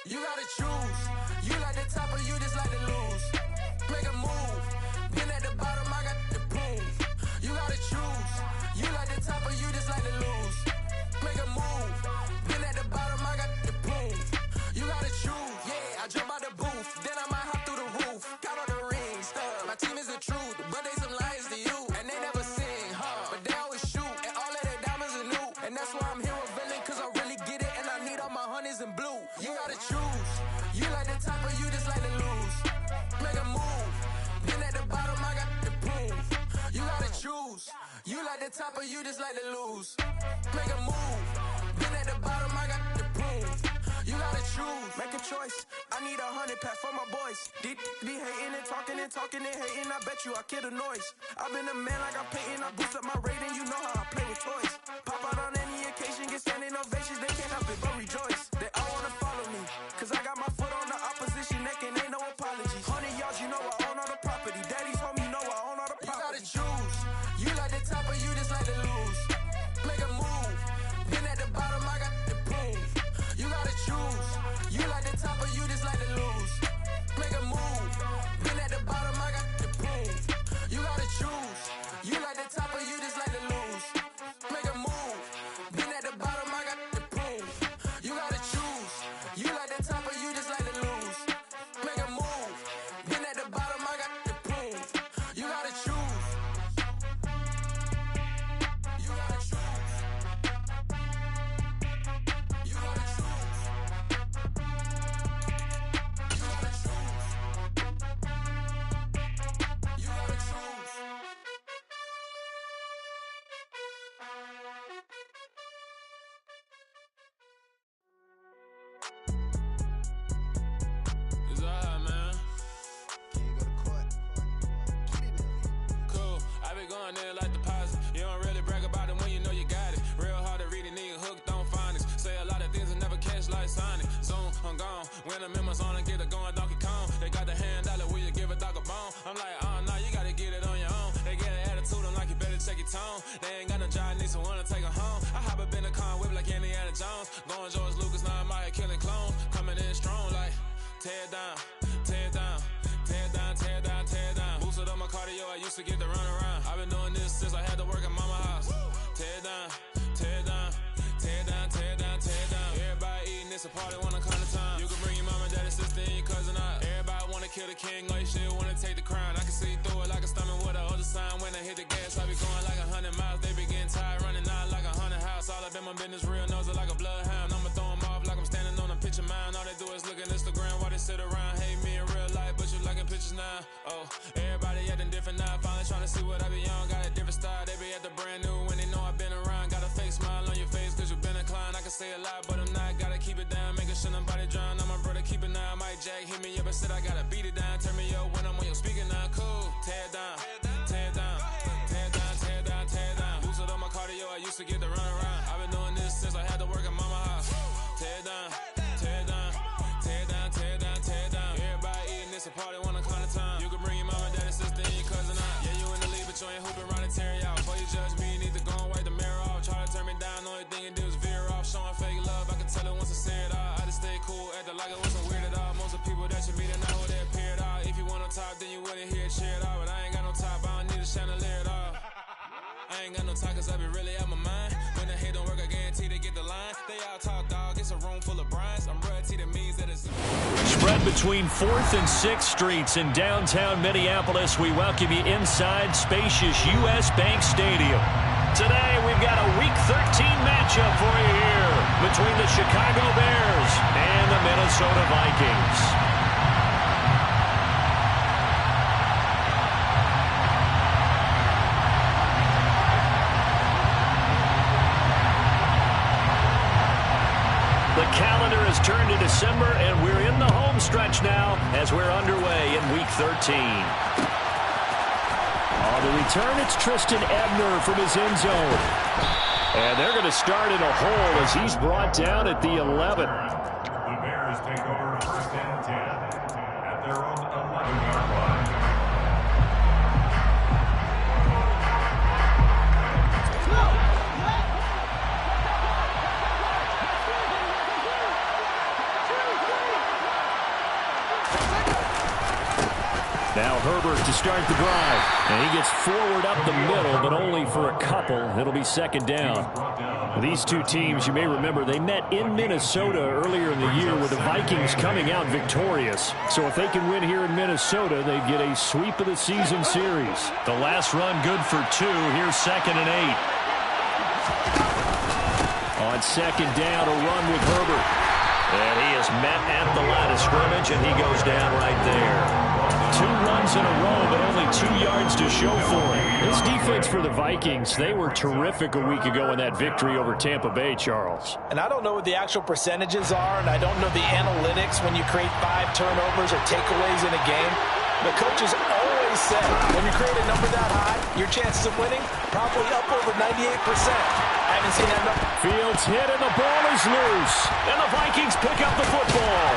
You gotta choose. You like the top or you just like to lose. Make a move. Been at the bottom, I got the prove. You gotta choose. You like the top or you just like to lose. Make a move. Been at the bottom, I got the prove. You gotta choose. Yeah, I jump out the booth. Then I might hop through the roof. Count on the rings. My team is the truth, but they some liars to you. And they never sing, but they always shoot. And all of their diamonds are new. And that's why I'm here with Villain, cause I really get it. And I need all my honeys in blue. You gotta choose. You like the top or you just like to lose. Make a move. Been at the bottom, I got the proof. You gotta choose. You like the top or you just like to lose. Make a move. Been at the bottom, I got the proof. You gotta choose. Make a choice. I need 100 pack for my boys. Be hating and talking and hating. I bet you I kill the noise. I've been a man like I'm Peyton. I boost up my rating. You know how I play with toys. Pop out on any occasion, get standing ovations. They can't help it but rejoice. They all wanna follow me, cause I got my foot on the opposition neck and ain't no apologies. 100 yards, you know I own all the property. Daddy's home, you know I own all the property. You gotta choose. You like the top or you just like to lose. Make a move. Been at the bottom, I got the proof. You gotta choose. You like the top or you just like to lose. Make a move. Been at the bottom, I got the proof. You gotta choose. You like the top or you just like to lose. Make a move. Been at the bottom, I got the proof. You gotta choose. You like the top or you just like to lose. Make a move. Been at the bottom, I got the proof. You gotta choose. You gotta choose. You gotta choose. You gotta choose. You gotta choose. It's alright, man. Can you go to court? Get it now. Cool, I been going there like deposit. You don't really brag about it when you know you got it. Real hard to read it, nigga hooked on phonics. Say a lot of things and never catch like Sonic. Zoom, I'm gone. When I'm in my zone and get it going Donkey Kong. They got the hand dollar, will you give a dog a bone? I'm like, oh no, you gotta get it on your own. They get an attitude, I'm like, you better check your tone. They ain't got no job, need someone to take her home. I hop up in the car, whip like Indiana Jones. Going George Lucas, now I'm out here killing clones. Coming in strong like, tear down, tear down. Tear down, tear down, tear down. Boosted up my cardio, I used to get to run around. I've been doing this since I had to work at mama house. Tear down, tear down, tear down, tear down, tear down. Everybody eating, it's a party when I come to time. You can bring your mama, daddy, sister, and your cousin out. Everybody wanna kill the king, or you shit wanna take the crown. I can see through it like a stomach with a other sign. When I hit the gas, I be going like 100 miles. They be getting tired, running out like 100 house. All up in my business, real nose it like a bloodhound. I'ma throw 'em off like I'm standing on a picture mound. All they do is look at Instagram while they sit around. Hate me in real life, but you liking pictures now. Oh, everybody acting different now. Finally trying to see what I be on. Got a different style, they be at the brand new when they know I've been around. Got a fake smile on your face cause you been inclined. I can say a lot, but I'm not. Gotta keep it down, making sure nobody drown. I'm my brother, keep it now. Mike Jack hit me up and said I gotta beat it down. Turn me up when I'm on your speaker now. Cool, tear down, tear down, tear down, tear down, tear down. Boosted up my cardio, I used to get to run around. I've been doing this since I had to work at mama house. Tear down, tear down, tear down, tear down, tear down. Everybody eating, it's a party when I come to time. You can bring your mama, daddy, sister, and your cousin out. Yeah, you in the league, but you ain't hooping around and tearing out. Before you judge me, you need to go and wipe the mirror off. Try to turn me down, only thing you do is veer off. Showing fake love, I can tell it once I see it all. I just stay cool, acting like it wasn't weird at all. Most of the people that you meet are not who they appear at all. If you want on top, then you wouldn't hear it cheer at all. But I ain't got no top, I don't need a chandelier at all. I ain't got no time cause I be really out my mind. When the hate don't work, I guarantee they get the line. They all talk, dog, it's a room full of brines. I'm royalty, that means that it's... Spread between 4th and 6th Streets in downtown Minneapolis. We welcome you inside spacious U.S. Bank Stadium. Today, we've got a Week 13 matchup for you here between the Chicago Bears and the Minnesota Vikings. The calendar has turned to December, and we're in the home stretch now as we're underway in Week 13. On the return, it's Tristan Ebner from his end zone. And they're going to start in a hole as he's brought down at the 11. The Bears take over 1st and 10 at their own 11-yard line. Now Herbert to start the drive. And he gets forward up the middle, but only for a couple. It'll be second down. These two teams, you may remember, they met in Minnesota earlier in the year with the Vikings coming out victorious. So if they can win here in Minnesota, they get a sweep of the season series. The last run good for 2. Here's 2nd and 8. On second down, a run with Herbert. And he is met at the line of scrimmage, and he goes down right there. 2 runs in a row, but only 2 yards to show for it. This defense for the Vikings, they were terrific a week ago in that victory over Tampa Bay, Charles. And I don't know what the actual percentages are, and I don't know the analytics when you create 5 turnovers or takeaways in a game. The coaches always say when you create a number that high, your chances of winning probably up over 98%. I haven't seen that number. Fields hit, and the ball is loose. And the Vikings pick up the football.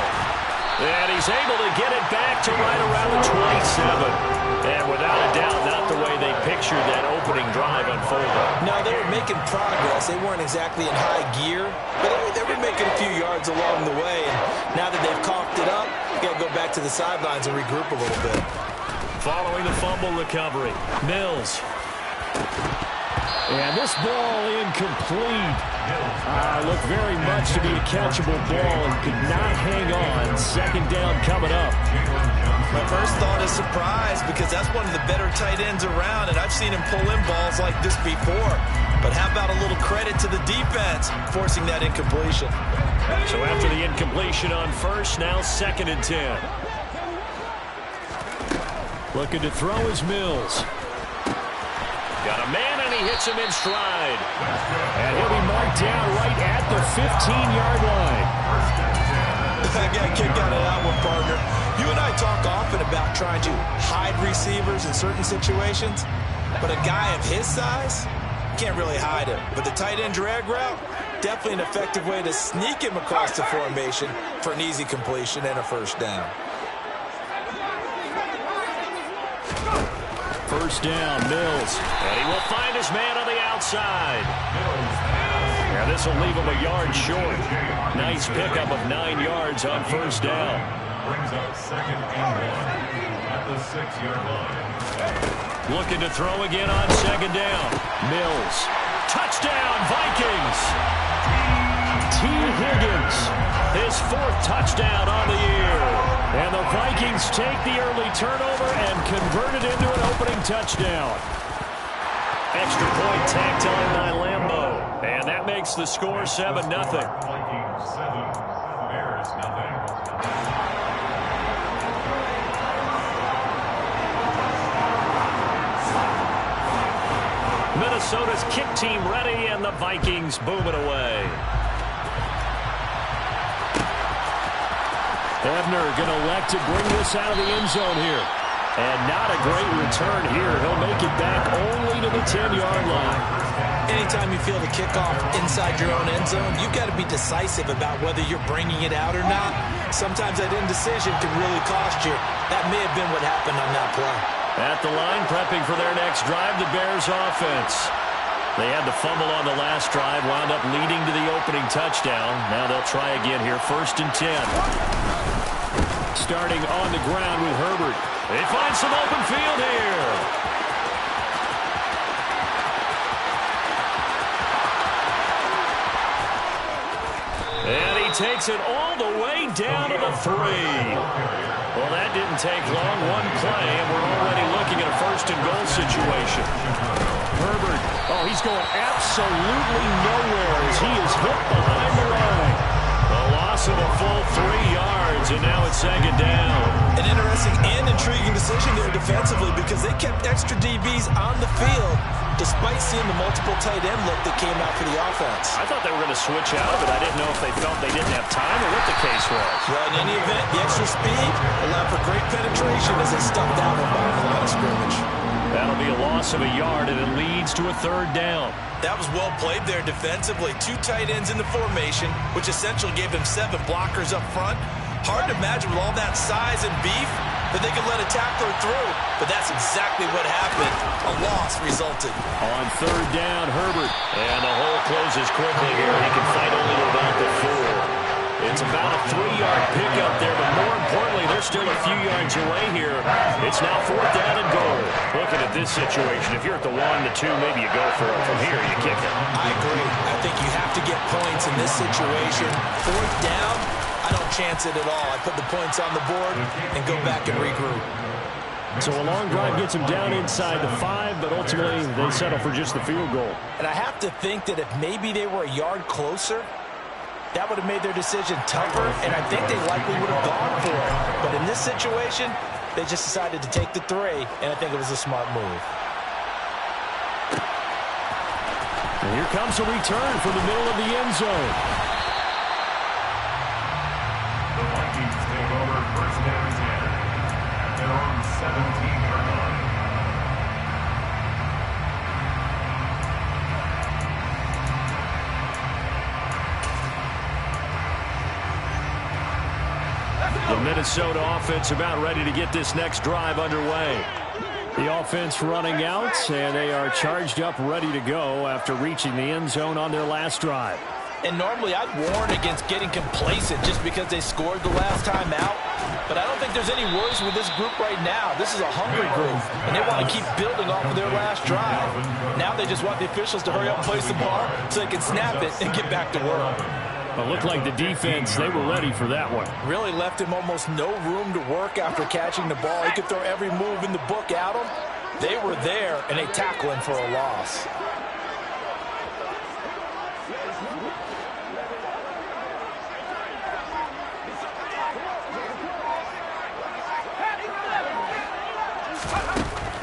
And he's able to get it back to right around the 27. And without a doubt, not the way they pictured that opening drive unfolding. No, they were making progress. They weren't exactly in high gear, but they were making a few yards along the way. And now that they've coughed it up, you got to go back to the sidelines and regroup a little bit. Following the fumble recovery, Mills. And this ball incomplete. Looked very much to be a catchable ball and could not hang on. Second down coming up. My first thought is surprise because that's one of the better tight ends around, and I've seen him pull in balls like this before. But how about a little credit to the defense forcing that incompletion? So after the incompletion on first, now 2nd and 10. Looking to throw is Mills. Got a man, and he hits him in stride. And he'll be marked down right at the 15-yard line. I got a kick out of that one, partner. You and I talk often about trying to hide receivers in certain situations, but a guy of his size, can't really hide him. But the tight end drag route, definitely an effective way to sneak him across the formation for an easy completion and a first down. First down, Mills. And he will find his man on the outside. Yeah, this will leave him a yard short. Nice pickup of 9 yards on first down. Brings up 2nd and 1 at the 6-yard line. Looking to throw again on second down. Mills. Touchdown, Vikings. T. Higgins. His 4th touchdown on the year. And the Vikings take the early turnover and convert it into an opening touchdown. Extra point tacked on by Lambeau. And that makes the score 7-0. Vikings 7, Bears nothing. Minnesota's kick team ready, and the Vikings boom it away. Ebner going to elect to bring this out of the end zone here. And not a great return here. He'll make it back only to the 10-yard line. Anytime you feel the kickoff inside your own end zone, you've got to be decisive about whether you're bringing it out or not. Sometimes that indecision can really cost you. That may have been what happened on that play. At the line, prepping for their next drive, the Bears offense. They had the fumble on the last drive, wound up leading to the opening touchdown. Now they'll try again here, 1st and 10. Starting on the ground with Herbert. They find some open field here. And he takes it all the way down to the 3. Well, that didn't take long. One play, and we're already looking at a 1st and goal situation. Herbert, he's going absolutely nowhere as he is hit behind the line. A loss of a full 3 yards, and now it's 2nd down. An interesting and intriguing decision there defensively because they kept extra DBs on the field despite seeing the multiple tight end look that came out for the offense. I thought they were going to switch out of it. I didn't know if they felt they didn't have time or what the case was. Well, in any event, the extra speed allowed for great penetration as they stuffed out on the line of scrimmage. That'll be a loss of a yard, and it leads to a 3rd down. That was well played there defensively. 2 tight ends in the formation, which essentially gave them 7 blockers up front. Hard to imagine with all that size and beef that they could let a tackler through, but that's exactly what happened. A loss resulted. On 3rd down, Herbert. And the hole closes quickly here. He can fight only to about the 4. It's about a 3-yard pickup there, but more importantly, they're still a few yards away here. It's now 4th down and goal. Looking at this situation, if you're at the 1, the 2, maybe you go for it. From here, you kick it. I agree. I think you have to get points in this situation. 4th down, I don't chance it at all. I put the points on the board and go back and regroup. So a long drive gets them down inside the 5, but ultimately they settle for just the field goal. And I have to think that if maybe they were a yard closer, that would have made their decision tougher, and I think they likely would have gone for it. But in this situation, they just decided to take the 3, and I think it was a smart move. And here comes a return from the middle of the end zone. The Vikings take over 1st and 10 at their own 17-yard line. The Minnesota offense about ready to get this next drive underway. The offense running out, and they are charged up, ready to go after reaching the end zone on their last drive. And normally I'd warn against getting complacent just because they scored the last time out. But I don't think there's any worries with this group right now. This is a hungry group, and they want to keep building off of their last drive. Now they just want the officials to hurry up and place the ball so they can snap it and get back to work. It looked like the defense, they were ready for that one. Really left him almost no room to work after catching the ball. He could throw every move in the book at him. They were there, and they tackle him for a loss.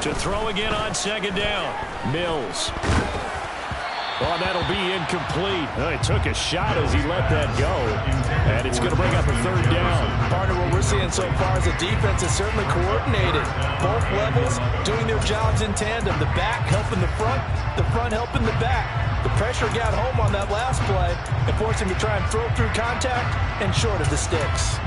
To throw again on 2nd down. Mills. Oh, that'll be incomplete. He took a shot as he let that go. And it's going to bring up a 3rd down. Partner, what we're seeing so far is the defense is certainly coordinated. Both levels doing their jobs in tandem. The back helping the front helping the back. The pressure got home on that last play and forced him to try and throw through contact and short of the sticks.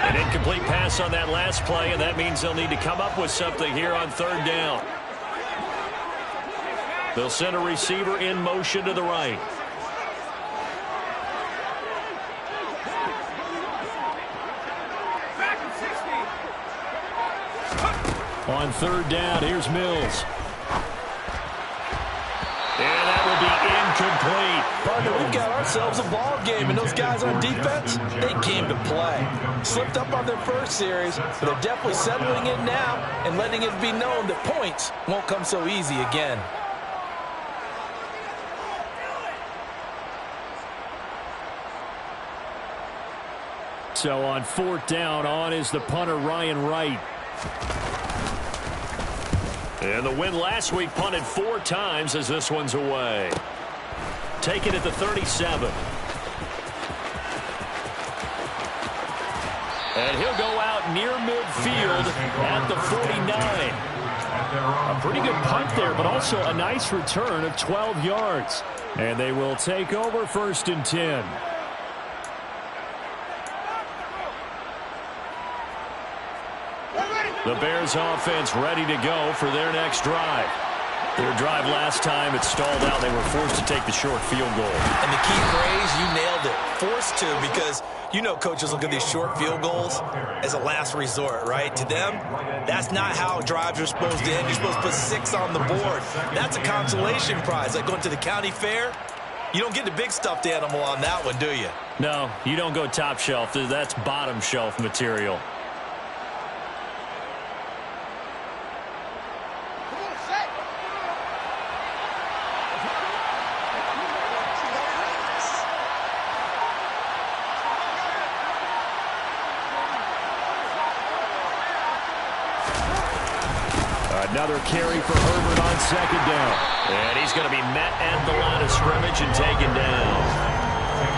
An incomplete pass on that last play, and that means they'll need to come up with something here on 3rd down. They'll send a receiver in motion to the right. On 3rd down, here's Mills. And that will be incomplete. Partner, we've got ourselves a ball game, and those guys on defense, they came to play. Slipped up on their first series, but they're definitely settling in now and letting it be known that points won't come so easy again. So on 4th down, on is the punter, Ryan Wright. And the win last week punted 4 times as this one's away. Taken at the 37. And he'll go out near midfield at the 49. A pretty good punt there, but also a nice return of 12 yards. And they will take over 1st and 10. The Bears offense ready to go for their next drive. Their drive last time, it stalled out. They were forced to take the short field goal. And the key phrase, you nailed it, forced to, because you know coaches look at these short field goals as a last resort, right? To them, that's not how drives are supposed to end. You're supposed to put 6 on the board. That's a consolation prize. Like going to the county fair, you don't get the big stuffed animal on that one, do you? No, you don't go top shelf. That's bottom shelf material. Another carry for Herbert on 2nd down. And he's going to be met at the line of scrimmage and taken down.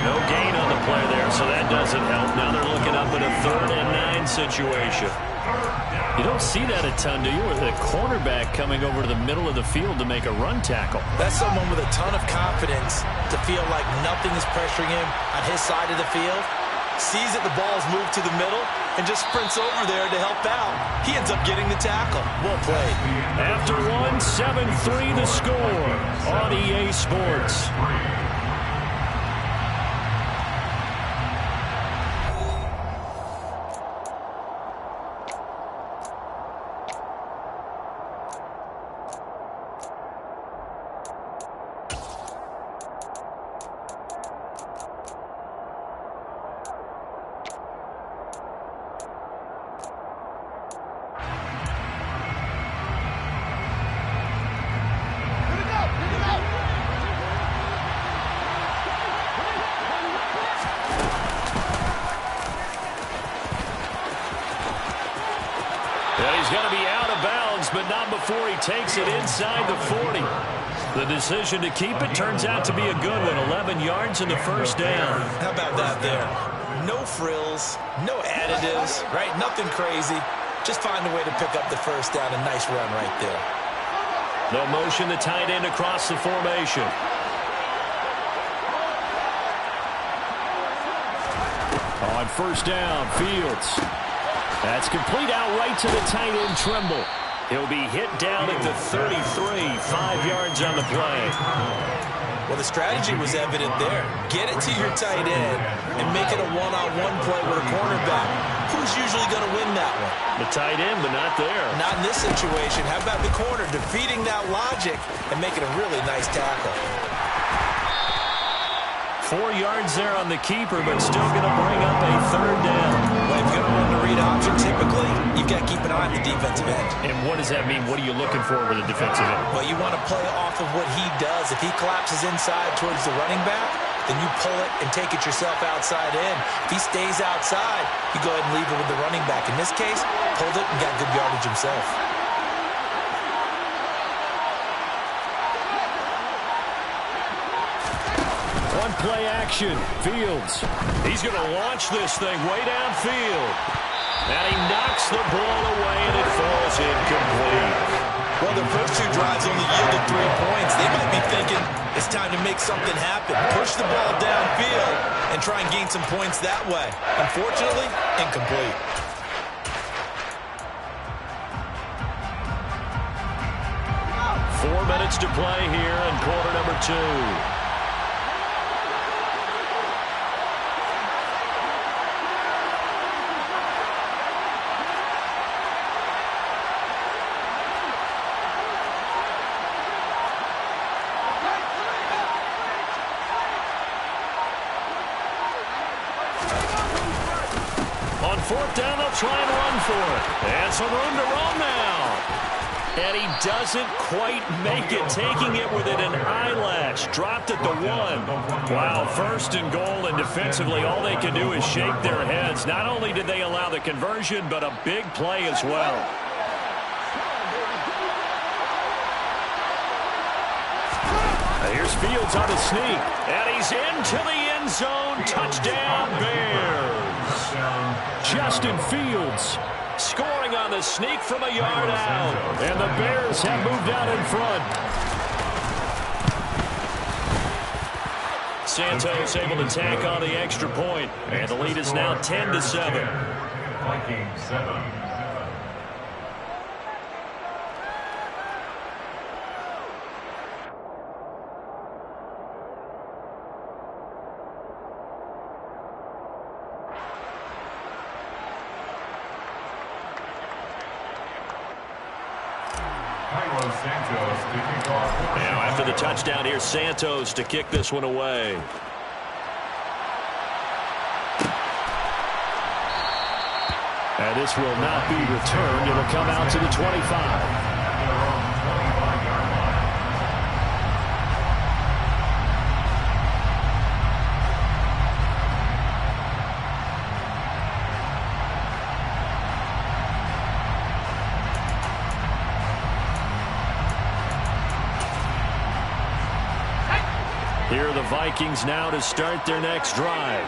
No gain on the play there, so that doesn't help. Now they're looking up at a 3rd and 9 situation. You don't see that a ton, do you? With a cornerback coming over to the middle of the field to make a run tackle. That's someone with a ton of confidence to feel like nothing is pressuring him on his side of the field. Sees that the ball's moved to the middle and just sprints over there to help out. He ends up getting the tackle. Well played. After one, 7-3 the score on EA Sports. But not before he takes it inside the 40. The decision to keep it turns out to be a good one. 11 yards in the first down. How about that there? No frills, no additives, right? Nothing crazy. Just find a way to pick up the first down. A nice run right there. No motion, the tight end across the formation. On first down, Fields. That's complete out right to the tight end, Trimble. He'll be hit down at the 33, 5 yards on the play. Well, the strategy was evident there. Get it to your tight end and make it a one-on-one play with a cornerback. Who's usually going to win that one? The tight end, but not there. Not in this situation. How about the corner defeating that logic and making a really nice tackle? 4 yards there on the keeper, but still going to bring up a third down. Well, if you're going to run the read option, typically, you've got to keep an eye on the defensive end. And what does that mean? What are you looking for with a defensive end? Well, you want to play off of what he does. If he collapses inside towards the running back, then you pull it and take it yourself outside in. If he stays outside, you go ahead and leave it with the running back. In this case, pulled it and got good yardage himself. Play action. Fields. He's going to launch this thing way downfield. And he knocks the ball away, and it falls incomplete. Well, the first two drives only yielded 3 points. They might be thinking it's time to make something happen. Push the ball downfield and try and gain some points that way. Unfortunately, incomplete. Four minutes to play here in quarter number 2. Fourth down, they'll try and run for it. And some room to roam now. And he doesn't quite make it, taking it within an eyelash. Dropped at the 1. Wow, first and goal, and defensively all they can do is shake their heads. Not only did they allow the conversion, but a big play as well. Here's Fields on the sneak. And he's into the end zone. Touchdown, Bears. Justin Fields scoring on the sneak from a yard out. And the Bears have moved out in front. Santos able to tack on the extra point. And the lead is now 10-7. Vikings 7. Now after the touchdown, here's Santos to kick this one away. And this will not be returned. It'll come out to the 25. Here are the Vikings now to start their next drive.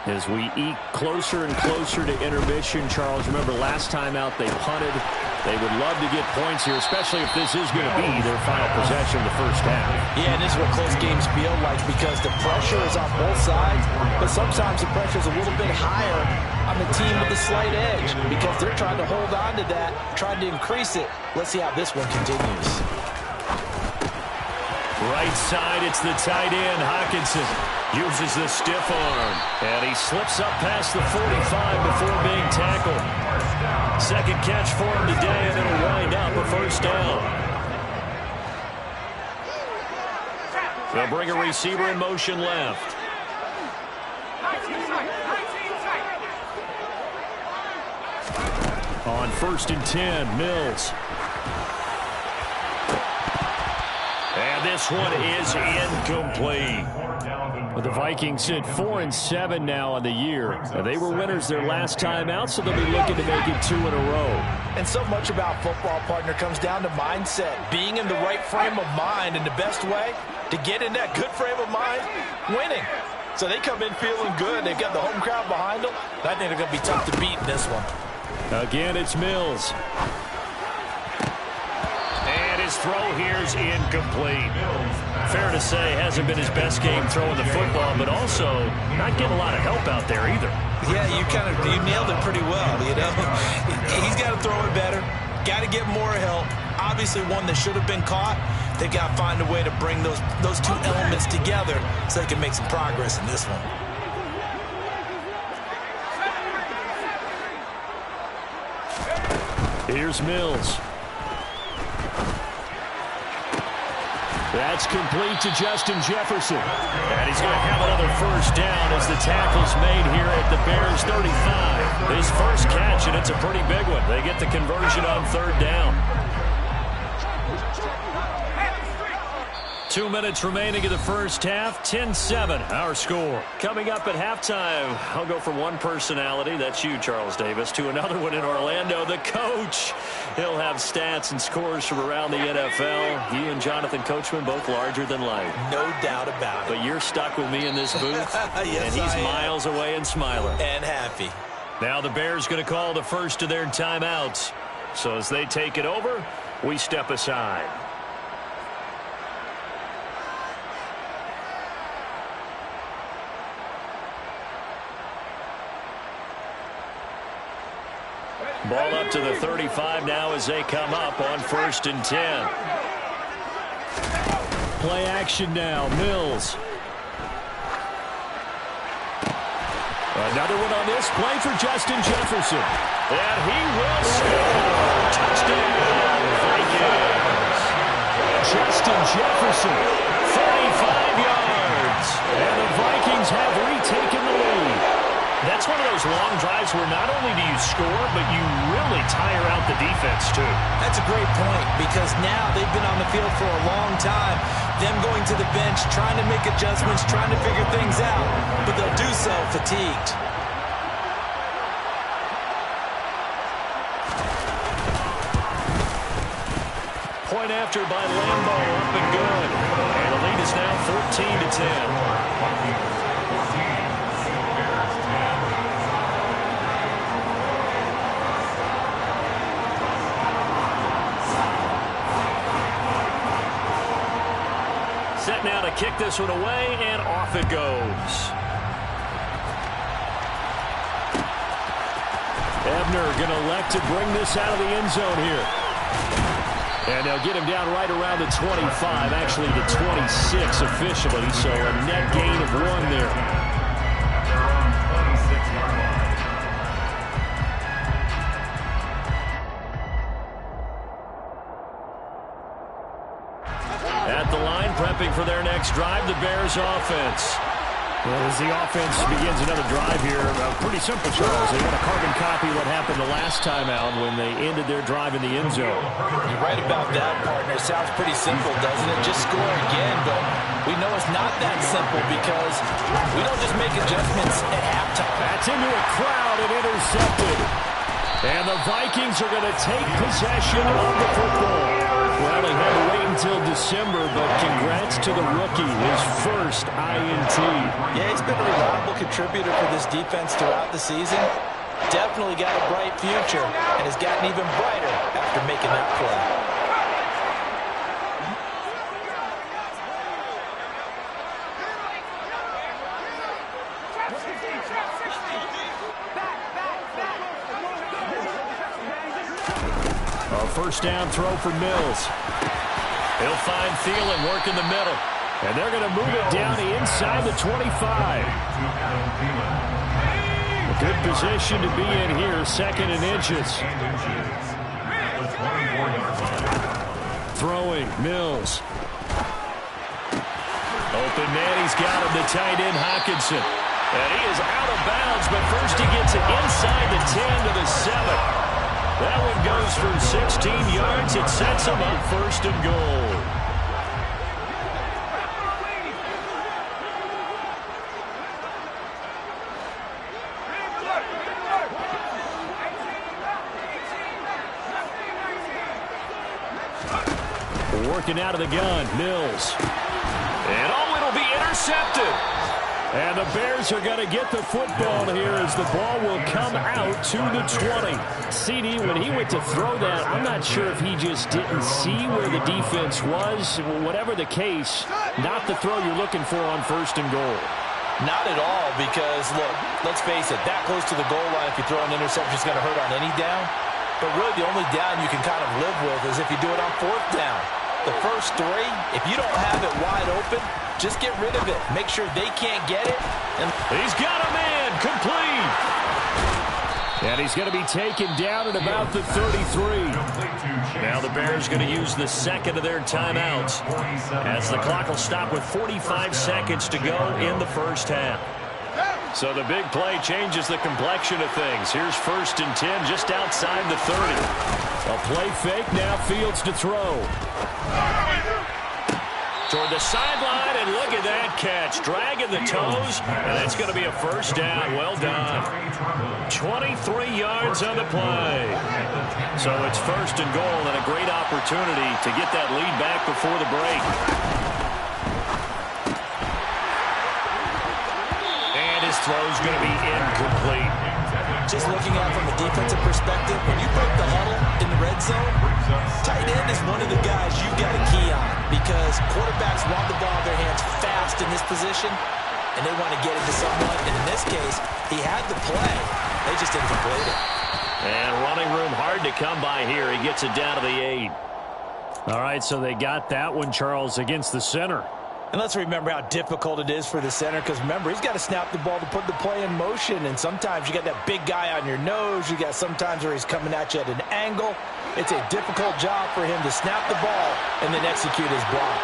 As we eke closer and closer to intermission, Charles, remember last time out they punted. They would love to get points here, especially if this is going to be their final possession of the first half. Yeah, and this is what close games feel like because the pressure is on both sides, but sometimes the pressure is a little bit higher on the team with the slight edge because they're trying to hold on to that, trying to increase it. Let's see how this one continues. Right side, it's the tight end, Hockenson. Uses the stiff arm, and he slips up past the 45 before being tackled. Second catch for him today, and it'll wind up a first down. They'll bring a receiver in motion left. On 1st and 10, Mills. And this one is incomplete. But the Vikings sit 4-7 now on the year. They were winners their last time out, so they'll be looking to make it 2 in a row. And so much about football, partner, comes down to mindset. Being in the right frame of mind, and the best way to get in that good frame of mind, winning. So they come in feeling good. They've got the home crowd behind them. I think they're going to be tough to beat in this one. Again, it's Mills. And his throw here's incomplete. Fair to say, hasn't been his best game throwing the football, but also not getting a lot of help out there either. Yeah, you nailed it pretty well, you know. He's got to throw it better. Got to get more help. Obviously one that should have been caught. They've got to find a way to bring those two elements together so they can make some progress in this one. Here's Mills. That's complete to Justin Jefferson. And he's going to have another first down as the tackle's made here at the Bears 35. His first catch, and it's a pretty big one. They get the conversion on 3rd down. 2 minutes remaining in the first half. 10-7, our score. Coming up at halftime, I'll go from one personality, that's you, Charles Davis, to another one in Orlando, the coach. He'll have stats and scores from around the NFL. He and Jonathan Coachman, both larger than life. No doubt about it. But you're stuck with me in this booth, yes, and he's miles away and smiling. And happy. Now the Bears going to call the first of their timeouts. So as they take it over, we step aside. Ball up to the 35 now as they come up on 1st and 10. Play action now, Mills. Another one on this play for Justin Jefferson. And he will score. Touchdown, Vikings. Justin Jefferson, 45 yards. And the Vikings have retaken the lead. That's one of those long drives where not only do you score, but you really tire out the defense, too. That's a great point because now they've been on the field for a long time. Them going to the bench, trying to make adjustments, trying to figure things out, but they'll do so fatigued. Point after by Lambo, up and good. And the lead is now 14-10. Set now to kick this one away, and off it goes. Ebner going to elect to bring this out of the end zone here. And they'll get him down right around the 25, actually the 26 officially, so a net gain of 1 there. At the line, prepping for their next drive, the Bears offense. Well, as the offense begins another drive here, pretty simple, Charles. They want to carbon copy what happened the last time out when they ended their drive in the end zone. You're right about that, partner. It sounds pretty simple, doesn't it? Just score again, but we know it's not that simple because we don't just make adjustments at halftime. That's into a crowd and intercepted. And the Vikings are going to take possession of the football. Well, they had to wait until December, but congrats to the rookie, his first INT. Yeah, he's been a reliable contributor for this defense throughout the season. definitely got a bright future and has gotten even brighter after making that play. A first down throw for Mills. He'll find Thielen work in the middle. And they're going to move it down to inside the 25. A good position to be in here, 2nd and inches. Throwing, Mills. Open man, he's got him, the tight end, Hockenson. And he is out of bounds, but first he gets it inside the 10 to the 7. That one goes for 16 yards. It sets him up 1st and goal. Working out of the gun, Mills. And it'll be intercepted. And the Bears are going to get the football here as the ball will come out to the 20. CD, when he went to throw that, I'm not sure if he just didn't see where the defense was. Whatever the case, not the throw you're looking for on 1st and goal. Not at all, because, look, let's face it, that close to the goal line, if you throw an interception, it's going to hurt on any down. But really the only down you can kind of live with is if you do it on 4th down. The first 3, if you don't have it wide open, just get rid of it. Make sure they can't get it. And he's got a man, complete. And he's going to be taken down at about the 33. Now the Bears going to use the 2nd of their timeouts as the clock will stop with 45 seconds to go in the first half. So the big play changes the complexion of things. Here's 1st and 10 just outside the 30. A play fake, now Fields to throw. Toward the sideline, and look at that catch. Dragging the toes, and that's going to be a first down. Well done. 23 yards on the play. So it's 1st and goal, and a great opportunity to get that lead back before the break. And his throw's going to be incomplete. Just looking at it from a defensive perspective, when you break the huddle in the red zone, tight end is one of the guys you've got to key on because quarterbacks want the ball in their hands fast in this position, and they want to get it to someone. And in this case, he had the play. They just didn't complete it. And running room hard to come by here. He gets it down to the 8. All right, so they got that one, Charles, against the center. And let's remember how difficult it is for the center because, remember, he's got to snap the ball to put the play in motion. And sometimes you got that big guy on your nose. You got sometimes where he's coming at you at an angle. It's a difficult job for him to snap the ball and then execute his block.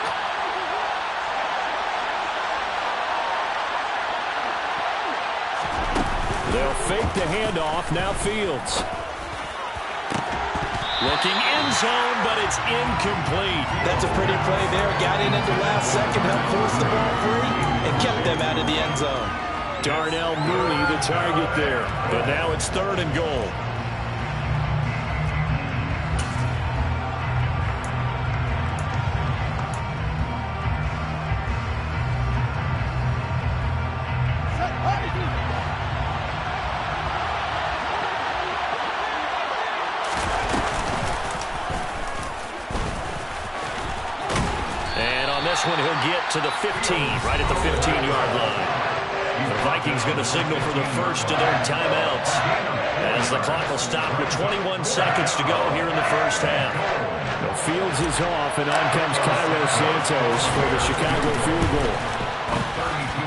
They'll fake the handoff. Now Fields. Looking end zone, but it's incomplete. That's a pretty play there. Got in at the last second, helped force the ball free, and kept them out of the end zone. Darnell Mooney, the target there. But now it's 3rd and goal. One he'll get to the 15, right at the 15-yard line. The Vikings going to signal for the first of their timeouts as the clock will stop with 21 seconds to go here in the first half. The Fields is off, and on comes Cairo Santos for the Chicago field goal.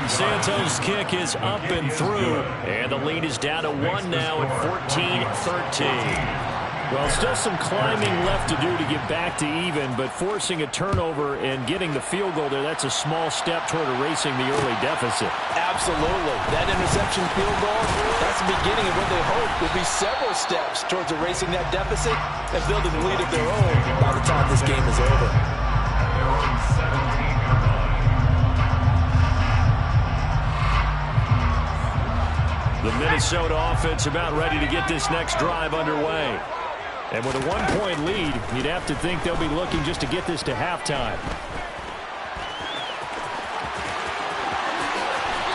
Santos' kick is up and through, and the lead is down to 1 now at 14-13. Well, still some climbing left to do to get back to even, but forcing a turnover and getting the field goal there, that's a small step toward erasing the early deficit. Absolutely. That interception field goal, that's the beginning of what they hope will be several steps towards erasing that deficit and building a lead of their own by the time this game is over. The Minnesota offense about ready to get this next drive underway. And with a 1-point lead, you'd have to think they'll be looking just to get this to halftime.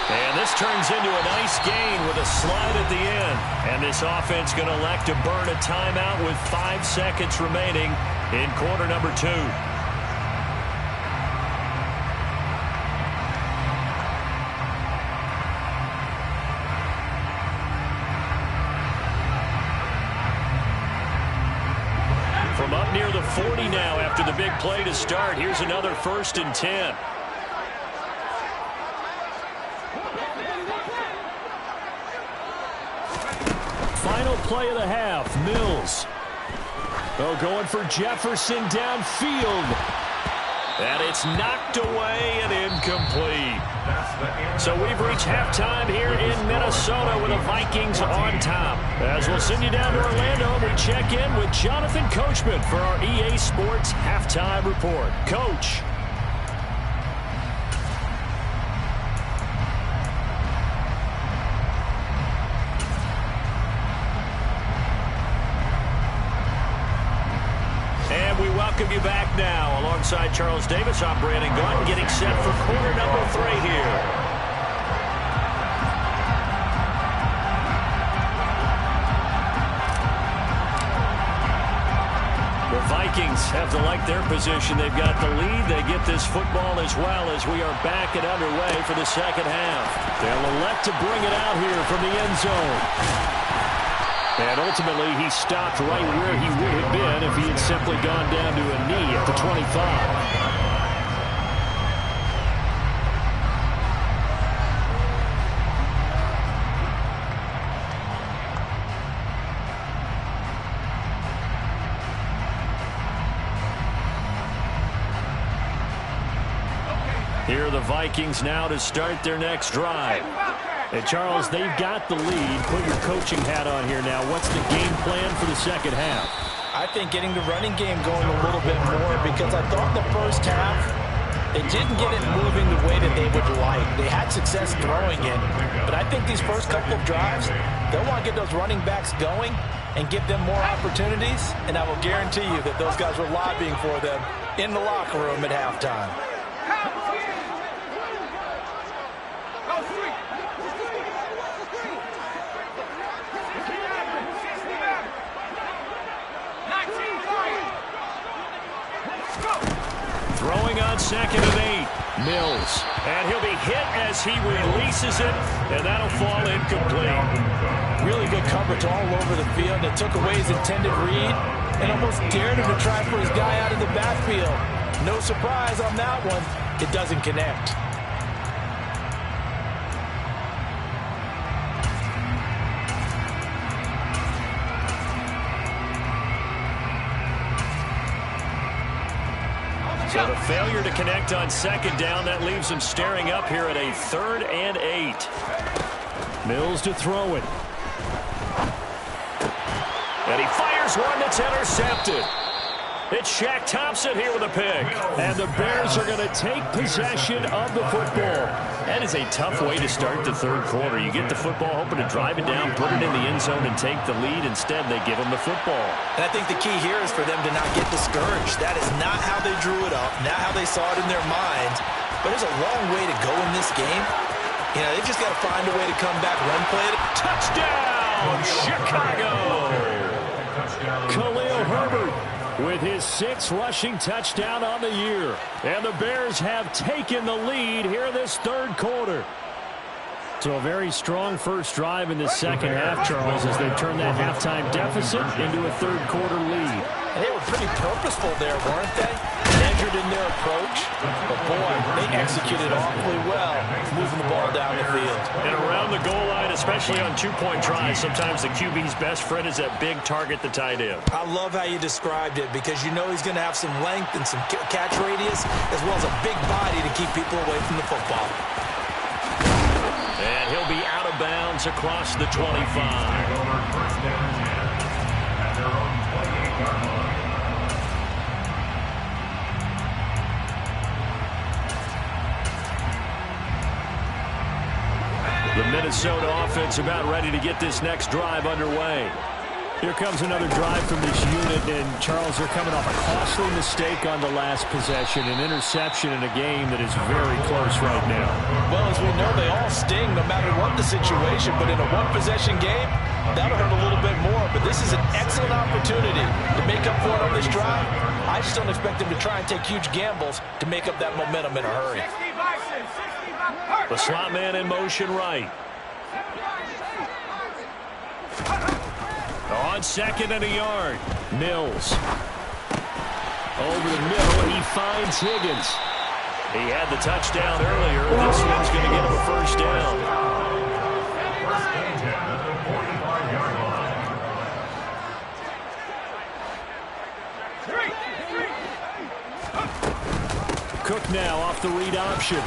And this turns into a nice gain with a slide at the end. And this offense going to elect to burn a timeout with 5 seconds remaining in quarter number 2. From up near the 40 now after the big play to start. Here's another 1st and 10. Final play of the half. Mills. Oh, going for Jefferson downfield. And it's knocked away and incomplete. So we've reached halftime here in Minnesota with the Vikings on top. As we'll send you down to Orlando, we check in with Jonathan Coachman for our EA Sports Halftime Report. Coach. We welcome you back now. Alongside Charles Davis, I'm Brandon Gunn, getting set for quarter number 3 here. The Vikings have to like their position. They've got the lead. They get this football as well as we are back and underway for the second half. They'll elect to bring it out here from the end zone. And ultimately, he stopped right where he would have been if he had simply gone down to a knee at the 25. Here are the Vikings now to start their next drive. And Charles, they've got the lead. Put your coaching hat on here now. What's the game plan for the second half? I think getting the running game going a little bit more, because I thought the first half they didn't get it moving the way that they would like. They had success throwing it, but I think these first couple of drives, they'll want to get those running backs going and give them more opportunities, and I will guarantee you that those guys were lobbying for them in the locker room at halftime. Throwing on 2nd and 8. Mills. And he'll be hit as he releases it, and that'll fall incomplete. Really good coverage all over the field. It took away his intended read and almost dared him to try for his guy out of the backfield. No surprise on that one. It doesn't connect. So the failure to connect on 2nd down, that leaves him staring up here at a 3rd and 8. Mills to throw it. And he fires one that's intercepted. It's Shaq Thompson here with a pick. And the Bears are going to take possession of the football. That is a tough way to start the 3rd quarter. You get the football, hoping to drive it down, put it in the end zone, and take the lead. Instead, they give them the football. And I think the key here is for them to not get discouraged. That is not how they drew it up, not how they saw it in their minds. But there's a long way to go in this game. You know, they've just got to find a way to come back, run play it. Touchdown, Chicago! Khalil Herbert with his 6th rushing touchdown on the year. And the Bears have taken the lead here this 3rd quarter. So a very strong first drive in the second half, Charles, as they've turned that halftime deficit into a 3rd quarter lead. And they were pretty purposeful there, weren't they? Measured in their approach. But, boy, they executed awfully well, moving the ball down the field. And around the goal line, especially on 2-point tries, sometimes the QB's best friend is that big target, the tight end. I love how you described it, because you know he's going to have some length and some catch radius, as well as a big body to keep people away from the football. And he'll be out of bounds across the 25. The Minnesota offense about ready to get this next drive underway. Here comes another drive from this unit, and Charles, they're coming off a costly mistake on the last possession, an interception in a game that is very close right now. Well, as we know, they all sting no matter what the situation, but in a one-possession game, that'll hurt a little bit more. But this is an excellent opportunity to make up for it on this drive. I just don't expect them to try and take huge gambles to make up that momentum in a hurry. The slot man in motion right. On second and a yard, Mills. Over the middle, and he finds Higgins. He had the touchdown earlier. This one's going to get him a first down. First and 10 at the 45-yard line. Cook now off the read option.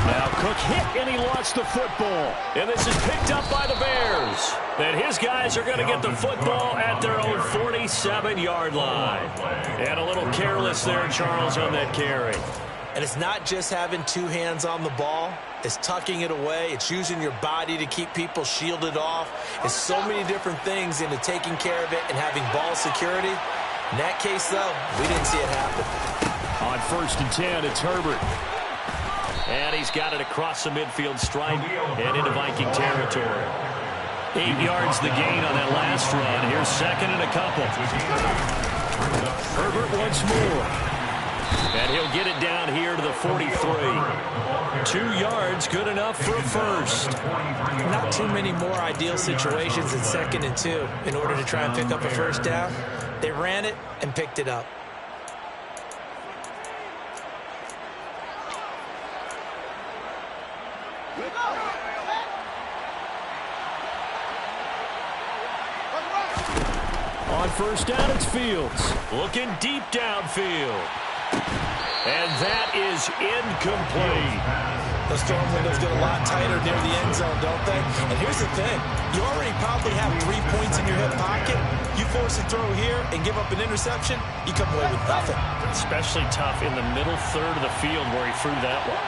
Now Cook hit, and he lost the football. And this is picked up by the Bears. And his guys are going to get the football at their own 47-yard line. And a little careless there, Charles, on that carry. And it's not just having two hands on the ball. It's tucking it away. It's using your body to keep people shielded off. It's so many different things into taking care of it and having ball security. In that case, though, we didn't see it happen. On first and 10, it's Herbert. And he's got it across the midfield stripe and into Viking territory. 8 yards the gain on that last run. Here's second and a couple. Herbert once more. And he'll get it down here to the 43. 2 yards, good enough for a first. Not too many more ideal situations in second and 2 in order to try and pick up a first down. They ran it and picked it up. On first down, it's Fields. Looking deep downfield. And that is incomplete. The storm windows get a lot tighter near the end zone, don't they? And here's the thing. You already probably have 3 points in your hip pocket. You force a throw here and give up an interception, you come away with nothing. Especially tough in the middle third of the field where he threw that one.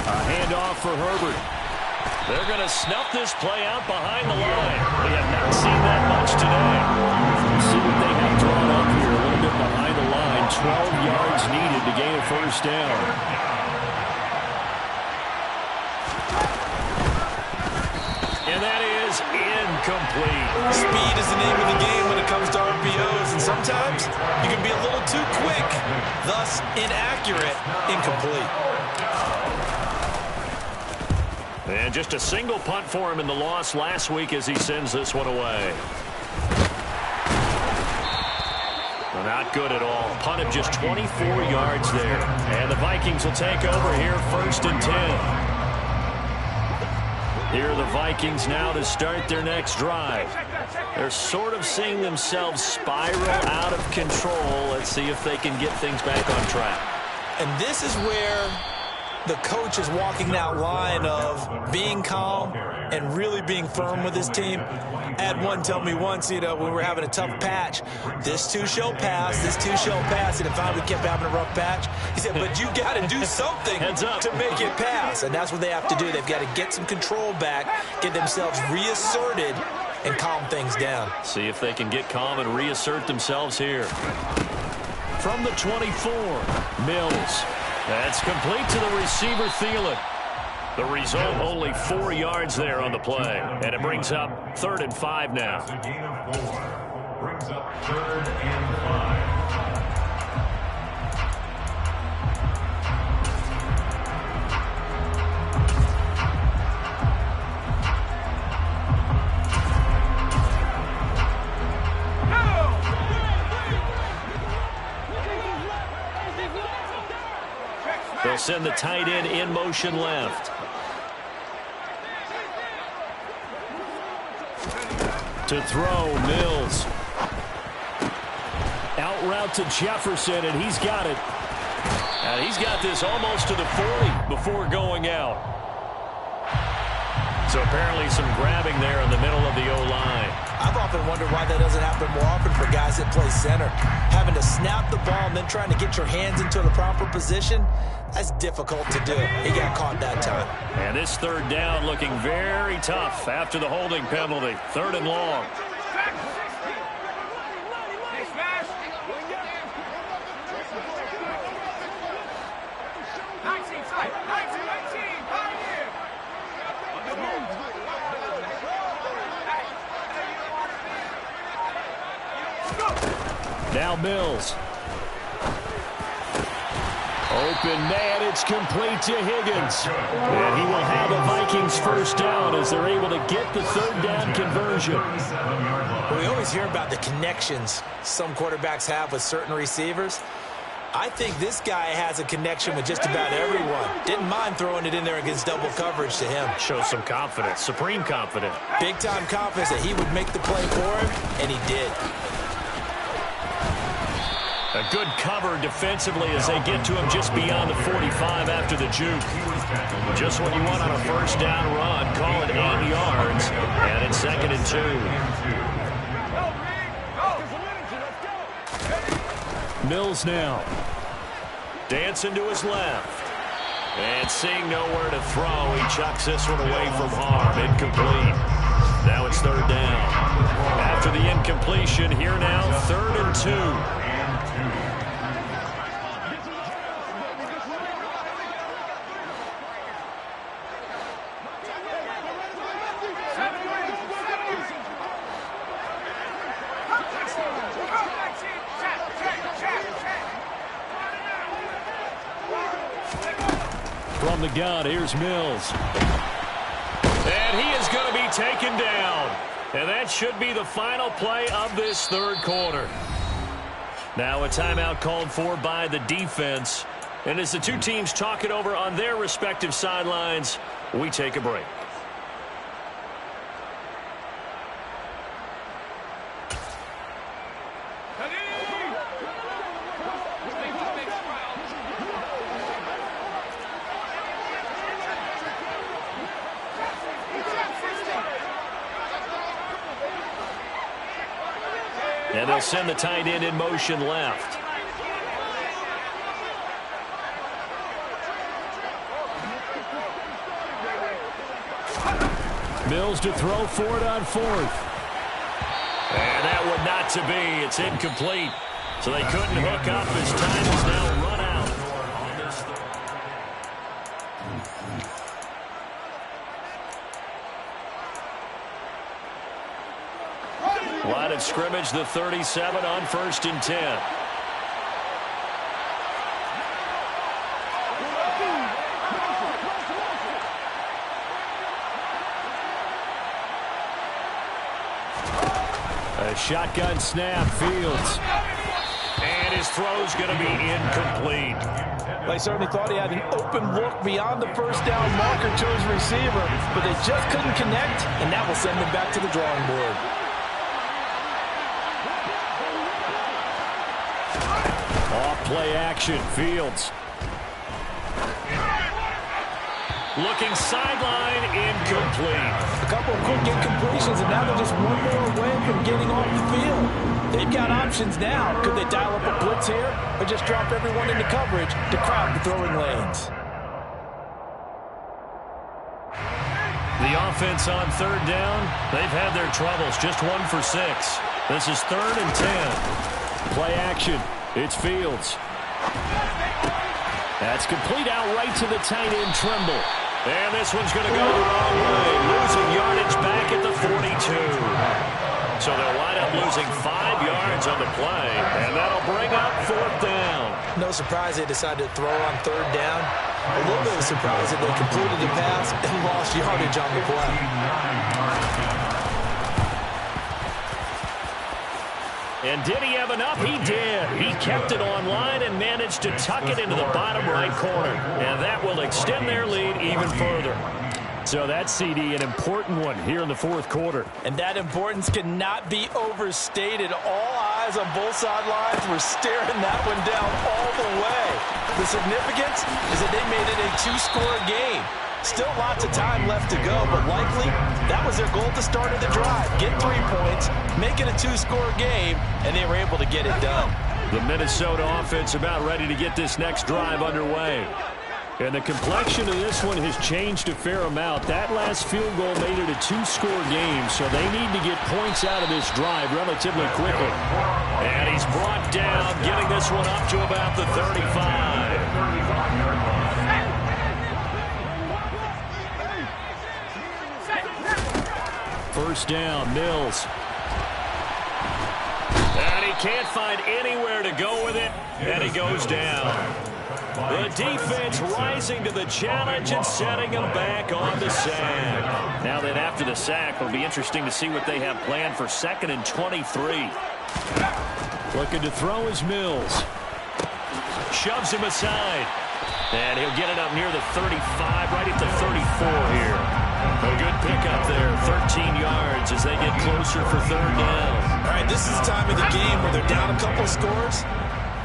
A handoff for Herbert. They're going to snuff this play out behind the line. We have not seen that much today. Let's see what they have drawn up here. A little bit behind the line. 12 yards needed to gain a first down. And that is incomplete. Speed is the name of the game when it comes to RPOs, and sometimes you can be a little too quick, thus inaccurate, incomplete. And just a single punt for him in the loss last week as he sends this one away. Well, not good at all. Punt of just 24 yards there. And the Vikings will take over here first and 10. Here are the Vikings now to start their next drive. They're sort of seeing themselves spiral out of control. Let's see if they can get things back on track. And this is where the coach is walking that line of being calm and really being firm with his team. I had one tell me once, when we were having a tough patch, this too shall pass, this too shall pass, and if we kept having a rough patch, he said, but you got to do something to make it pass, and that's what they have to do. They've got to get some control back, get themselves reasserted, and calm things down. See if they can get calm and reassert themselves here. From the 24, Mills. That's complete to the receiver, Thielen. The result, only 4 yards there on the play. And it brings up 3rd and 5 now. It's a gain of 4. Brings up 3rd and 5. They'll send the tight end in motion left. To throw, Mills. Out route to Jefferson, and he's got it. And he's got this almost to the 40 before going out. So apparently some grabbing there in the middle of the O-line. I've often wondered why that doesn't happen more often for guys that play center. Having to snap the ball and then trying to get your hands into the proper position, that's difficult to do. He got caught that time. And this third down looking very tough after the holding penalty. 3rd and long. Now Mills. Open man, it's complete to Higgins. And he will have a Vikings first down as they're able to get the 3rd down conversion. Well, we always hear about the connections some quarterbacks have with certain receivers. I think this guy has a connection with just about everyone. Didn't mind throwing it in there against double coverage to him. Shows some confidence, supreme confidence. Big-time confidence that he would make the play for him, and he did. A good cover defensively as they get to him just beyond the 45 after the juke. Just what you want on a first down run. Call it 8 yards, and it's 2nd and 2. Mills now. Dancing to his left. And seeing nowhere to throw, he chucks this one away from harm. Incomplete. Now it's 3rd down. After the incompletion, here now, 3rd and 2. From the gun, here's Mills. And he is going to be taken down. And that should be the final play of this 3rd quarter. Now a timeout called for by the defense. And as the two teams talk it over on their respective sidelines, we take a break. And they'll send the tight end in motion left. Mills to throw for it on 4th. And that would not to be. It's incomplete. So they couldn't hook up as time is now run out. Line of scrimmage, the 37 on 1st and 10. A shotgun snap, Fields. And his throw's going to be incomplete. They certainly thought he had an open look beyond the first down marker to his receiver, but they just couldn't connect, and that will send them back to the drawing board. Play action, Fields. Looking sideline, incomplete. A couple of quick incompletions, and now they're just one more away from getting off the field. They've got options now. Could they dial up a blitz here, or just drop everyone into coverage to crowd the throwing lanes? The offense on 3rd down, they've had their troubles. Just 1 for 6. This is 3rd and 10. Play action. It's Fields. That's complete out right to the tight end, Trimble. And this one's going to go the wrong way. Losing yardage back at the 42. So they'll wind up losing 5 yards on the play. And that'll bring up 4th down. No surprise they decided to throw on 3rd down. A little bit of surprise that they completed the pass and lost yardage on the play. And did he have enough? He did. He kept it online and managed to tuck it into the bottom right corner. And that will extend their lead even further. So that CD, an important one here in the 4th quarter. And that importance cannot be overstated. All eyes on both sidelines were staring that one down all the way. The significance is that they made it a 2-score game. Still lots of time left to go, but likely that was their goal at the start of the drive. Get 3 points, make it a 2-score game, and they were able to get it done. The Minnesota offense about ready to get this next drive underway. And the complexion of this one has changed a fair amount. That last field goal made it a 2-score game, so they need to get points out of this drive relatively quickly. And he's brought down, getting this one up to about the 35. First down, Mills. And he can't find anywhere to go with it, and he goes down. The defense rising to the challenge and setting him back on the sack. Now then, after the sack, it'll be interesting to see what they have planned for 2nd and 23. Looking to throw is Mills. Shoves him aside. And he'll get it up near the 35, right at the 34 here. A good pickup there, 13 yards as they get closer for 3rd down. All right, this is the time of the game where they're down a couple of scores,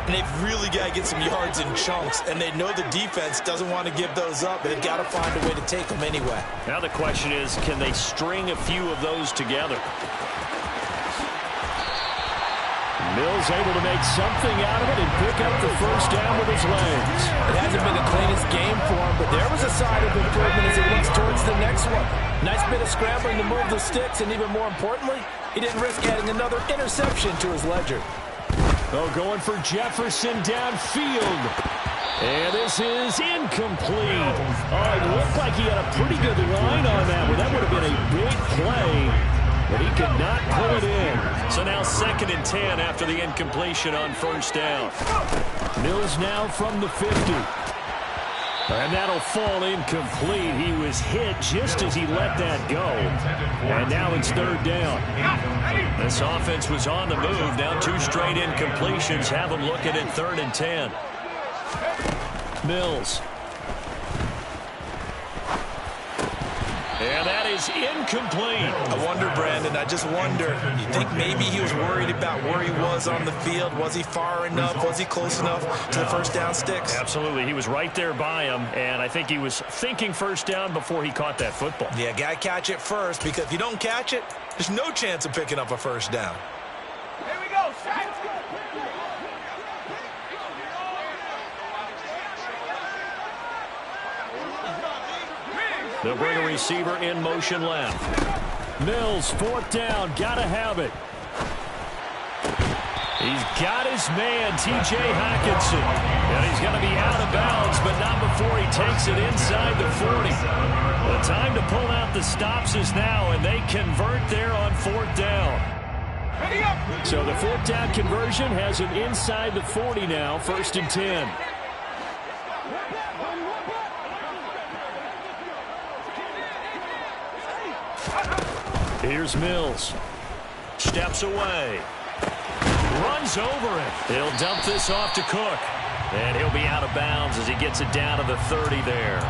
and they've really got to get some yards in chunks, and they know the defense doesn't want to give those up, but they've got to find a way to take them anyway. Now the question is, can they string a few of those together? Mills able to make something out of it and pick up the first down with his legs. It hasn't been the cleanest game for him, but there was a sign of improvement as he looks towards the next one. Nice bit of scrambling to move the sticks, and even more importantly, he didn't risk adding another interception to his ledger. Oh, going for Jefferson downfield. And this is incomplete. Oh, it looked like he had a pretty good line on that one. That would have been a big play. But he could not pull it in. So now 2nd and 10 after the incompletion on first down. Mills now from the 50. And that'll fall incomplete. He was hit just as he let that go. And now it's 3rd down. This offense was on the move. Now 2 straight incompletions have them looking at 3rd and 10. Mills. And that is incomplete. I wonder, Brandon, I just wonder, you think maybe he was worried about where he was on the field? Was he far enough? Was he close enough to the first down sticks? Absolutely. He was right there by him, and I think he was thinking first down before he caught that football. Yeah, got to catch it first, because if you don't catch it, there's no chance of picking up a first down. Here we go, Shaq. They'll bring a receiver in motion left. Mills, 4th down, gotta have it. He's got his man, T.J. Hockenson. And he's going to be out of bounds, but not before he takes it inside the 40. The time to pull out the stops is now, and they convert there on 4th down. So the 4th down conversion has him inside the 40 now, 1st and 10. Here's Mills. Steps away. Runs over it. He'll dump this off to Cook. And he'll be out of bounds as he gets it down to the 30 there.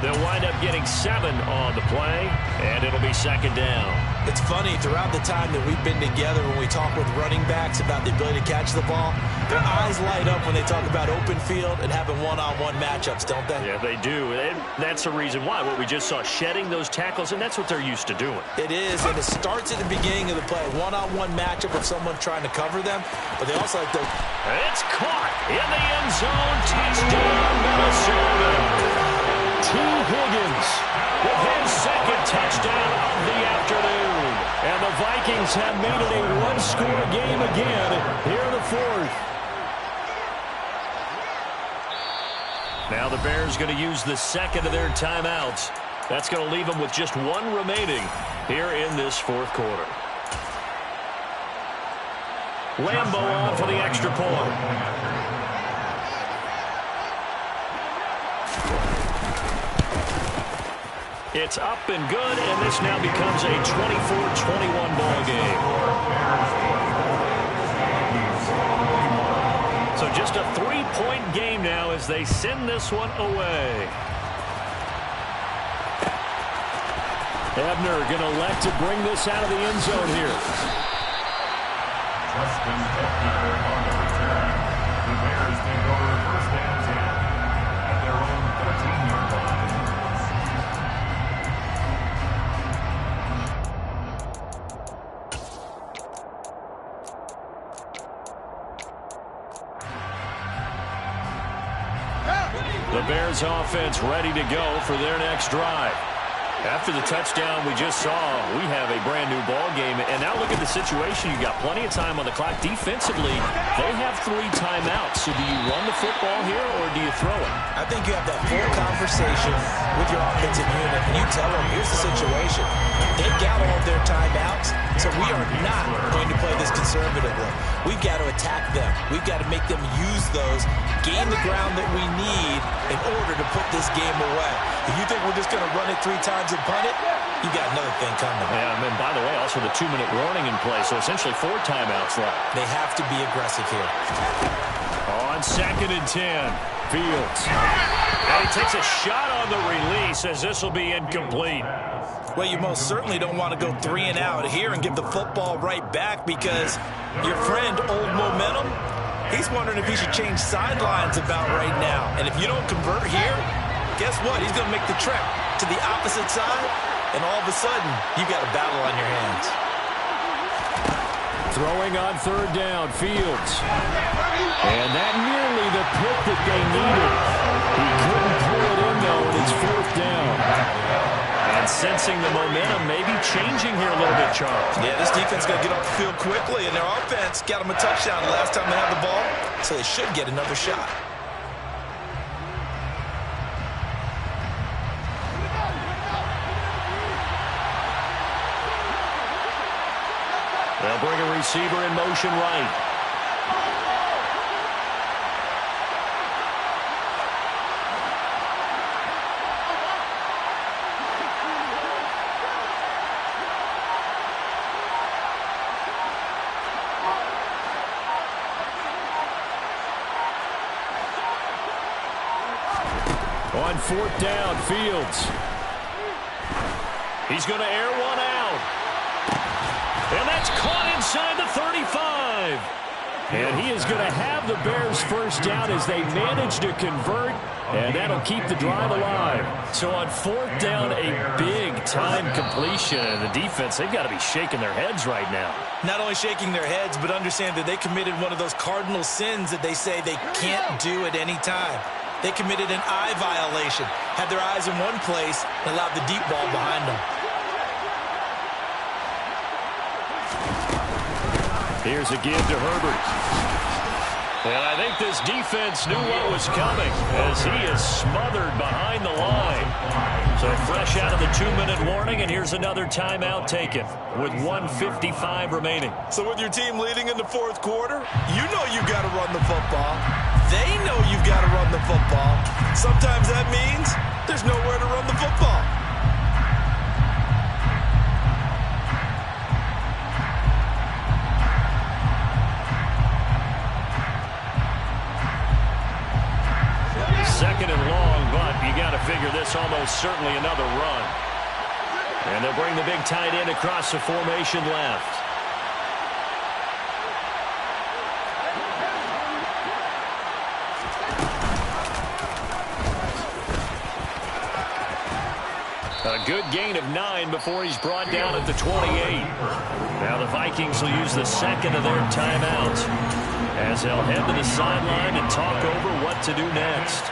They'll wind up getting 7 on the play, and it'll be 2nd down. It's funny, throughout the time that we've been together, when we talk with running backs about the ability to catch the ball, their eyes light up when they talk about open field and having one-on-one matchups, don't they? Yeah, they do. And that's the reason why. What we just saw, shedding those tackles, and that's what they're used to doing. It is, and it starts at the beginning of the play. One-on-one matchup with someone trying to cover them, but they also like to... It's caught in the end zone. Touchdown, Minnesota. T. Higgins with his 2nd touchdown of the afternoon. And the Vikings have made it a 1-score game again here in the 4th. Now the Bears going to use the 2nd of their timeouts. That's going to leave them with just 1 remaining here in this 4th quarter. Lambeau on for the extra point. It's up and good, and this now becomes a 24-21 ball game. So just a 3-point game now as they send this one away. Ebner going to elect to bring this out of the end zone here. Justin Ebner on the return. The Bears take over 1st and 10 at their own 13-yard line. The Bears offense ready to go for their next drive. After the touchdown we just saw, we have a brand-new ball game. And now look at the situation. You've got plenty of time on the clock. Defensively, they have 3 timeouts. So do you run the football here or do you throw it? I think you have that full conversation with your offensive unit, and you tell them, here's the situation. They've got all of their timeouts, so we are not going to play this conservatively. We've got to attack them. We've got to make them use those, gain the ground that we need in order to put this game away. If you think we're just going to run it 3 times and punt it, you got another thing coming. Yeah, and by the way, also the 2-minute warning in play, so essentially 4 timeouts left. They have to be aggressive here. On 2nd and 10, Fields. And he takes a shot on the release as this will be incomplete. Well, you most certainly don't want to go 3 and out here and give the football right back because your friend, Old Momentum, he's wondering if he should change sidelines about right now. And if you don't convert here, guess what? He's going to make the trek to the opposite side, and all of a sudden, you got a battle on your hands. Throwing on 3rd down, Fields. And that nearly the pick that they needed. He couldn't pull it in, though, and it's 4th down. And sensing the momentum maybe changing here a little bit, Charles. Yeah, this defense is going to get off the field quickly, and their offense got them a touchdown the last time they had the ball, so they should get another shot. They'll bring a receiver in motion right. On 4th down, Fields. He's going to air one out. And that's caught inside the 35. And he is going to have the Bears first down as they manage to convert, and that'll keep the drive alive. So on 4th down, a big-time completion. And the defense, they've got to be shaking their heads right now. Not only shaking their heads, but understand that they committed one of those cardinal sins that they say they can't do at any time. They committed an eye violation, had their eyes in one place, and allowed the deep ball behind them. Here's a give to Herbert. And I think this defense knew what was coming as he is smothered behind the line. So fresh out of the 2-minute warning, and here's another timeout taken with 1:55 remaining. So with your team leading in the 4th quarter, you know you've got to run the football. They know you've got to run the football. Sometimes that means there's nowhere to run the football. Second and long, but you got to figure this almost certainly another run. And they'll bring the big tight end across the formation left. A good gain of 9 before he's brought down at the 28. Now the Vikings will use the second of their timeouts as they'll head to the sideline and talk over what to do next.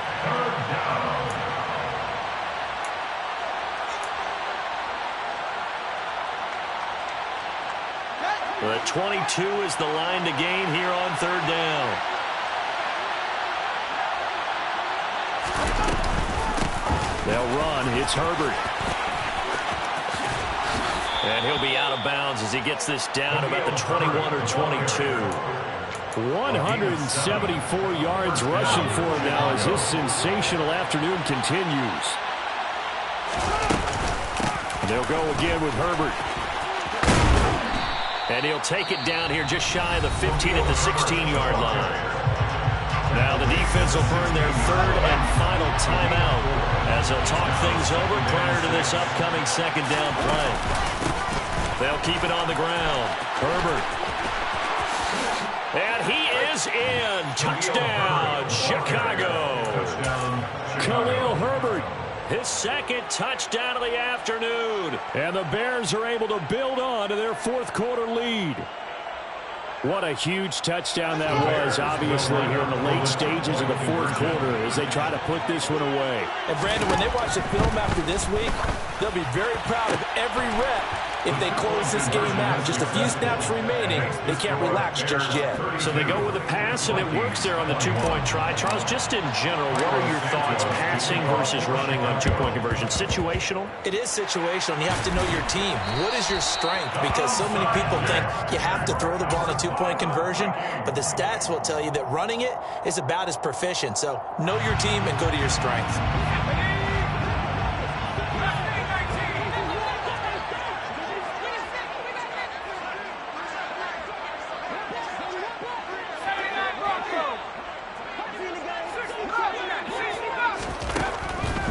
The 22 is the line to gain here on 3rd down. They'll run. It's Herbert. And he'll be out of bounds as he gets this down about the 21 or 22. 174 yards rushing for him now as this sensational afternoon continues. They'll go again with Herbert. And he'll take it down here just shy of the 15 at the 16-yard line. Now the defense will burn their 3rd and final timeout as they'll talk things over prior to this upcoming 2nd down play. They'll keep it on the ground. Herbert. And he is in. Touchdown, Chicago. Khalil Herbert, his 2nd touchdown of the afternoon. And the Bears are able to build on to their 4th quarter lead. What a huge touchdown that was, obviously, here in the late stages of the fourth quarter as they try to put this one away. And, Brandon, when they watch the film after this week, they'll be very proud of every rep if they close this game out. Just a few snaps remaining. They can't relax just yet. So they go with a pass, and it works there on the two-point try. Charles, just in general, what are your thoughts, passing versus running on two-point conversion? Situational? It is situational. You have to know your team. What is your strength? Because so many people think you have to throw the ball in a two-point conversion, but the stats will tell you that running it is about as proficient. So know your team and go to your strength.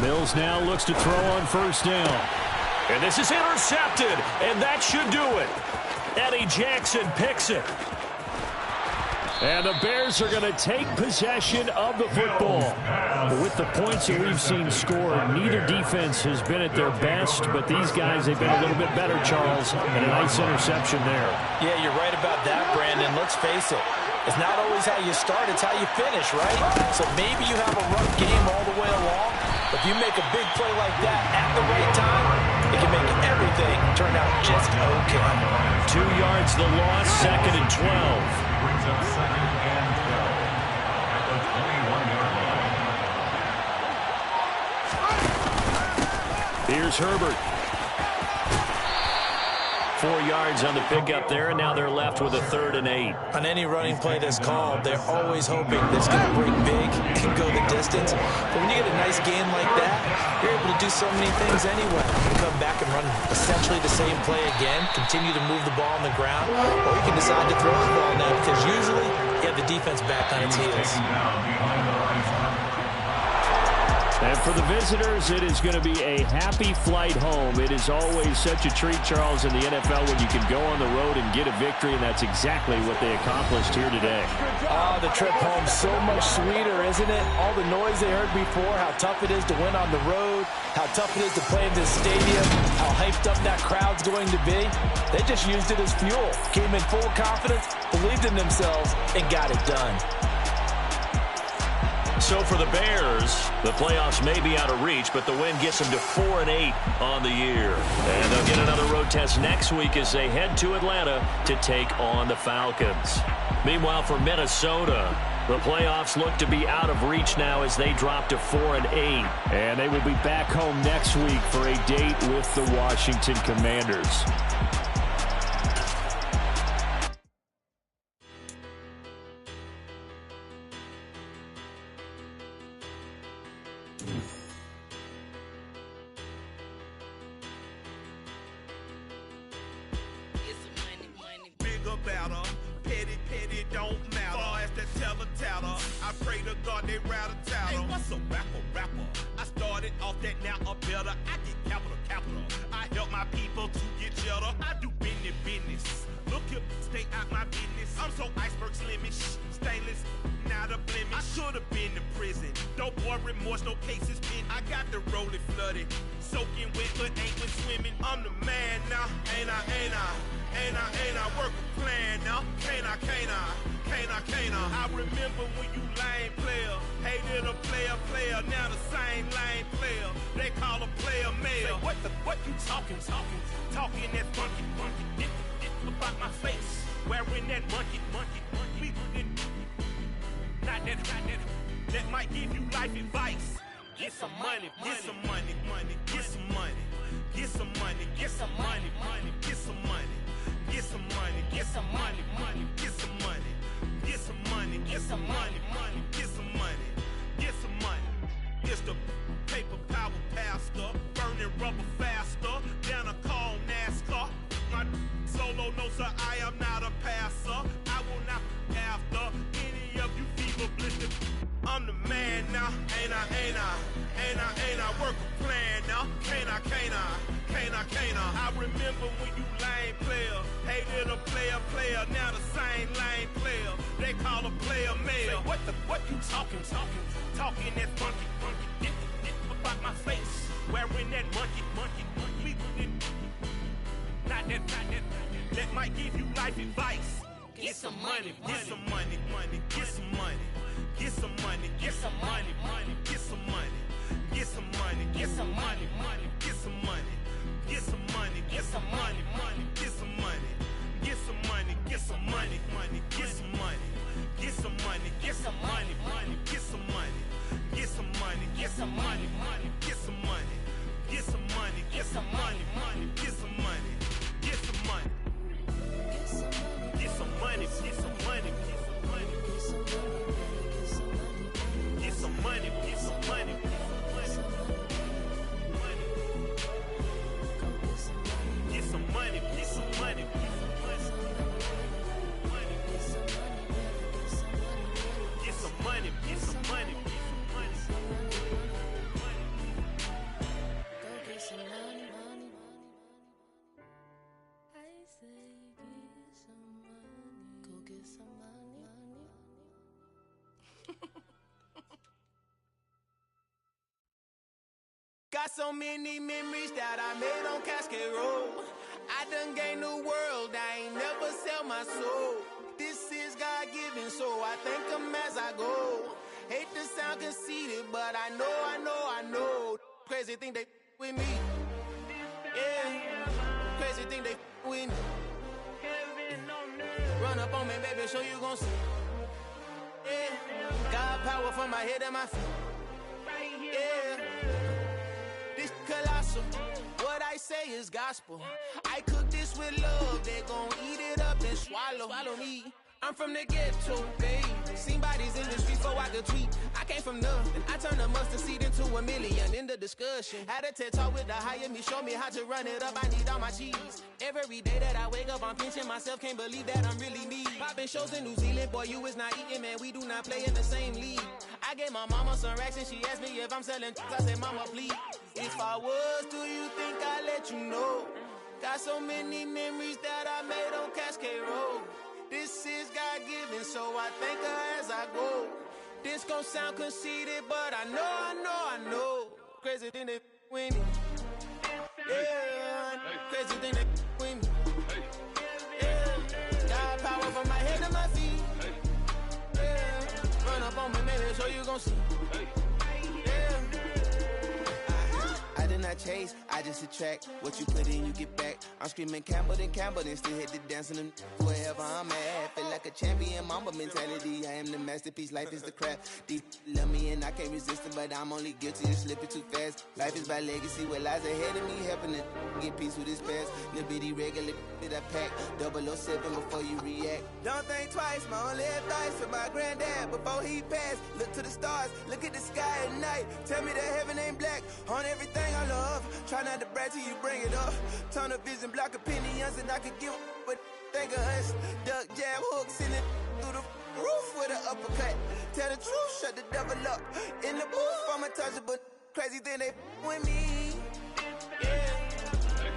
Mills now looks to throw on first down. And this is intercepted, and that should do it. Eddie Jackson picks it. And the Bears are going to take possession of the football. But with the points that we've seen scored, neither defense has been at their best, but these guys, they've been a little bit better, Charles, and a nice interception there. Yeah, you're right about that, Brandon. Let's face it. It's not always how you start, it's how you finish, right? So maybe you have a rough game all the way along, but if you make a big play like that at the right time, it can make everything turn out just okay. 2 yards the loss, 2nd and 12. Brings up 2nd and 12 at the 21-yard line. Here's Herbert. 4 yards on the pickup there, and now they're left with a 3rd and 8. On any running play that's called, they're always hoping that it's going to break big and go the distance. But when you get a nice game like that, you're able to do so many things anyway. You can come back and run essentially the same play again, continue to move the ball on the ground, or you can decide to throw the ball now because usually you have the defense back on its heels. And for the visitors, it is going to be a happy flight home. It is always such a treat, Charles, in the NFL when you can go on the road and get a victory, and that's exactly what they accomplished here today. The trip home so much sweeter, isn't it? All the noise they heard before, how tough it is to win on the road, how tough it is to play in this stadium, how hyped up that crowd's going to be. They just used it as fuel, came in full confidence, believed in themselves, and got it done. So for the Bears, the playoffs may be out of reach, but the win gets them to 4-8 on the year. And they'll get another road test next week as they head to Atlanta to take on the Falcons. Meanwhile, for Minnesota, the playoffs look to be out of reach now as they drop to 4-8. And they will be back home next week for a date with the Washington Commanders. Get some money, get some money, money, get some money. Get some money, get some money, money, get some money. Get some money, get some money, money, get some money. Get some money, get some money, money, get some money. Get some money, get some money, money, get some money. Get some money, get some money, money, get some money. Get some money, get some money, money, get some money. Get some money, get some money, money, get some money. Get some money. Get some money, get some money, get some money. Get some money, get some money, get some money. Get some money, get some money, get some money. Get some money, get some money, get some money. Go get some money, money. I say get some money. Go get some money, money. Got so many memories that I made on Cascade Road. I done gained the world, I ain't never sell my soul. This is God-given, so I thank him as I go. Hate to sound conceited, but I know. Crazy thing they with me. Yeah, crazy thing they with me. Run up on me, baby, show you gon' see. Yeah, God power from my head and my feet. Yeah. This colossal, what I say is gospel. I cook this with love, they gon' eat it up and swallow me. I'm from the ghetto, baby. Seen bodies in the streets before I could tweet. I came from nothing, I turned a mustard seed into a million. In the discussion, had a TED talk with the higher me, show me how to run it up. I need all my cheese. Every day that I wake up, I'm pinching myself, can't believe that I'm really me. Popping shows in New Zealand, boy, you is not eating, man. We do not play in the same league. I gave my mama some racks and she asked me if I'm selling. I said, mama, please. If I was, do you think I'd let you know? Got so many memories that I made on Cascade Road. This is God-given, so I thank her as I go. This gon' sound conceited, but I know. Crazy thing they with me. Yeah, crazy thing they with me. Yeah, got power from my head to my feet. Yeah, run up on me, maybe so you gon' see. Yeah. I did not chase, I just attract. What you put in, you get back. I'm screaming Campbell, then still hit the dancing and wherever I'm at. Feel like a champion, mamba mentality. I am the masterpiece, life is the craft. Deep love me and I can't resist it, but I'm only guilty of slipping too fast. Life is by legacy, what lies ahead of me, helping to get peace with his past. Little bitty regular that I pack, 007 before you react. Don't think twice, my only advice for my granddad before he passed. Look to the stars, look at the sky at night. Tell me that heaven ain't black on everything I love. Try not to brag till you bring it up. Tunnel vision, block opinions, and I could give but think of us. Duck, jab, hooks in it through the roof with an uppercut. Tell the truth, shut the devil up. In the booth, I'm untouchable. Crazy thing they with me. Yeah,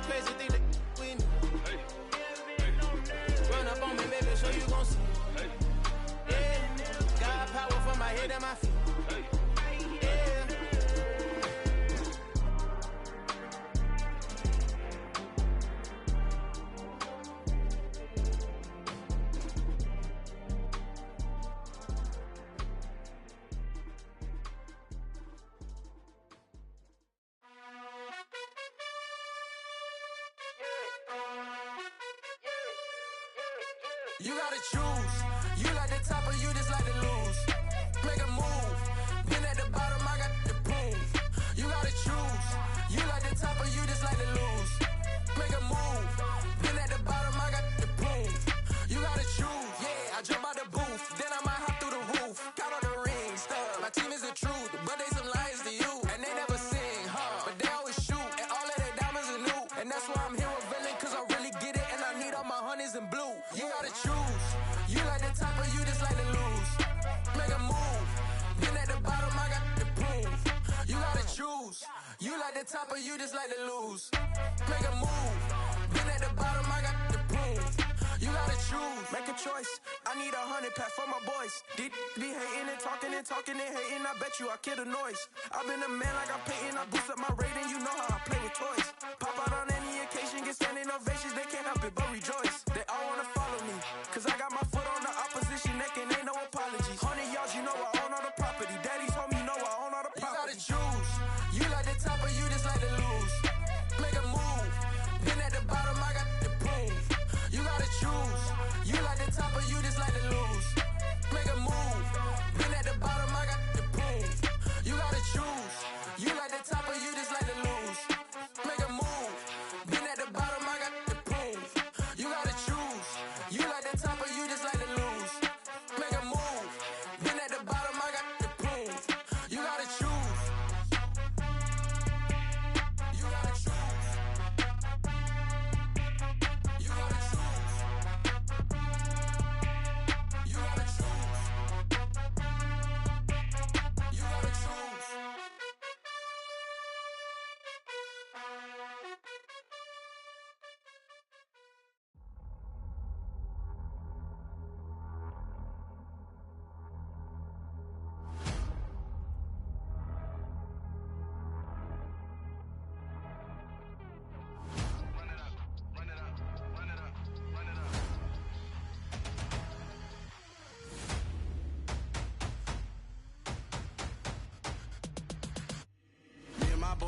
crazy thing they with me. Run up on me, baby, so you gon' see. Yeah, got power from my head and my feet. Yeah. You gotta choose. You like the top or you just like to lose. Make a move. Been at the bottom, I got the proof. You gotta choose. You like the top or you just like to lose. Make a move. Been at the bottom, I got the proof. You gotta choose. Yeah, I jump out the booth. Then I might hop through the roof. Count on the rings. My team is the truth, but they some liars to you. And they never sing, but they always shoot. And all of their diamonds are new. And that's why I'm here with villain, cause I really get it. And I need all my honeys in blue. You gotta choose. You like the top or you just like to lose. Make a move. Been at the bottom, I got the proof. You gotta choose. You like the top or you just like to lose. Make a move. Been at the bottom, I got the proof. You gotta choose. Make a choice. I need 100 pack for my boys. Be hating and talking and hating. I bet you I kill the noise. I've been a man like I'm Peyton. I boost up my rating. You know how I play with toys. Pop out on any occasion, get standing ovations. They can't help it but rejoice. They all wanna follow me, cause I got my foot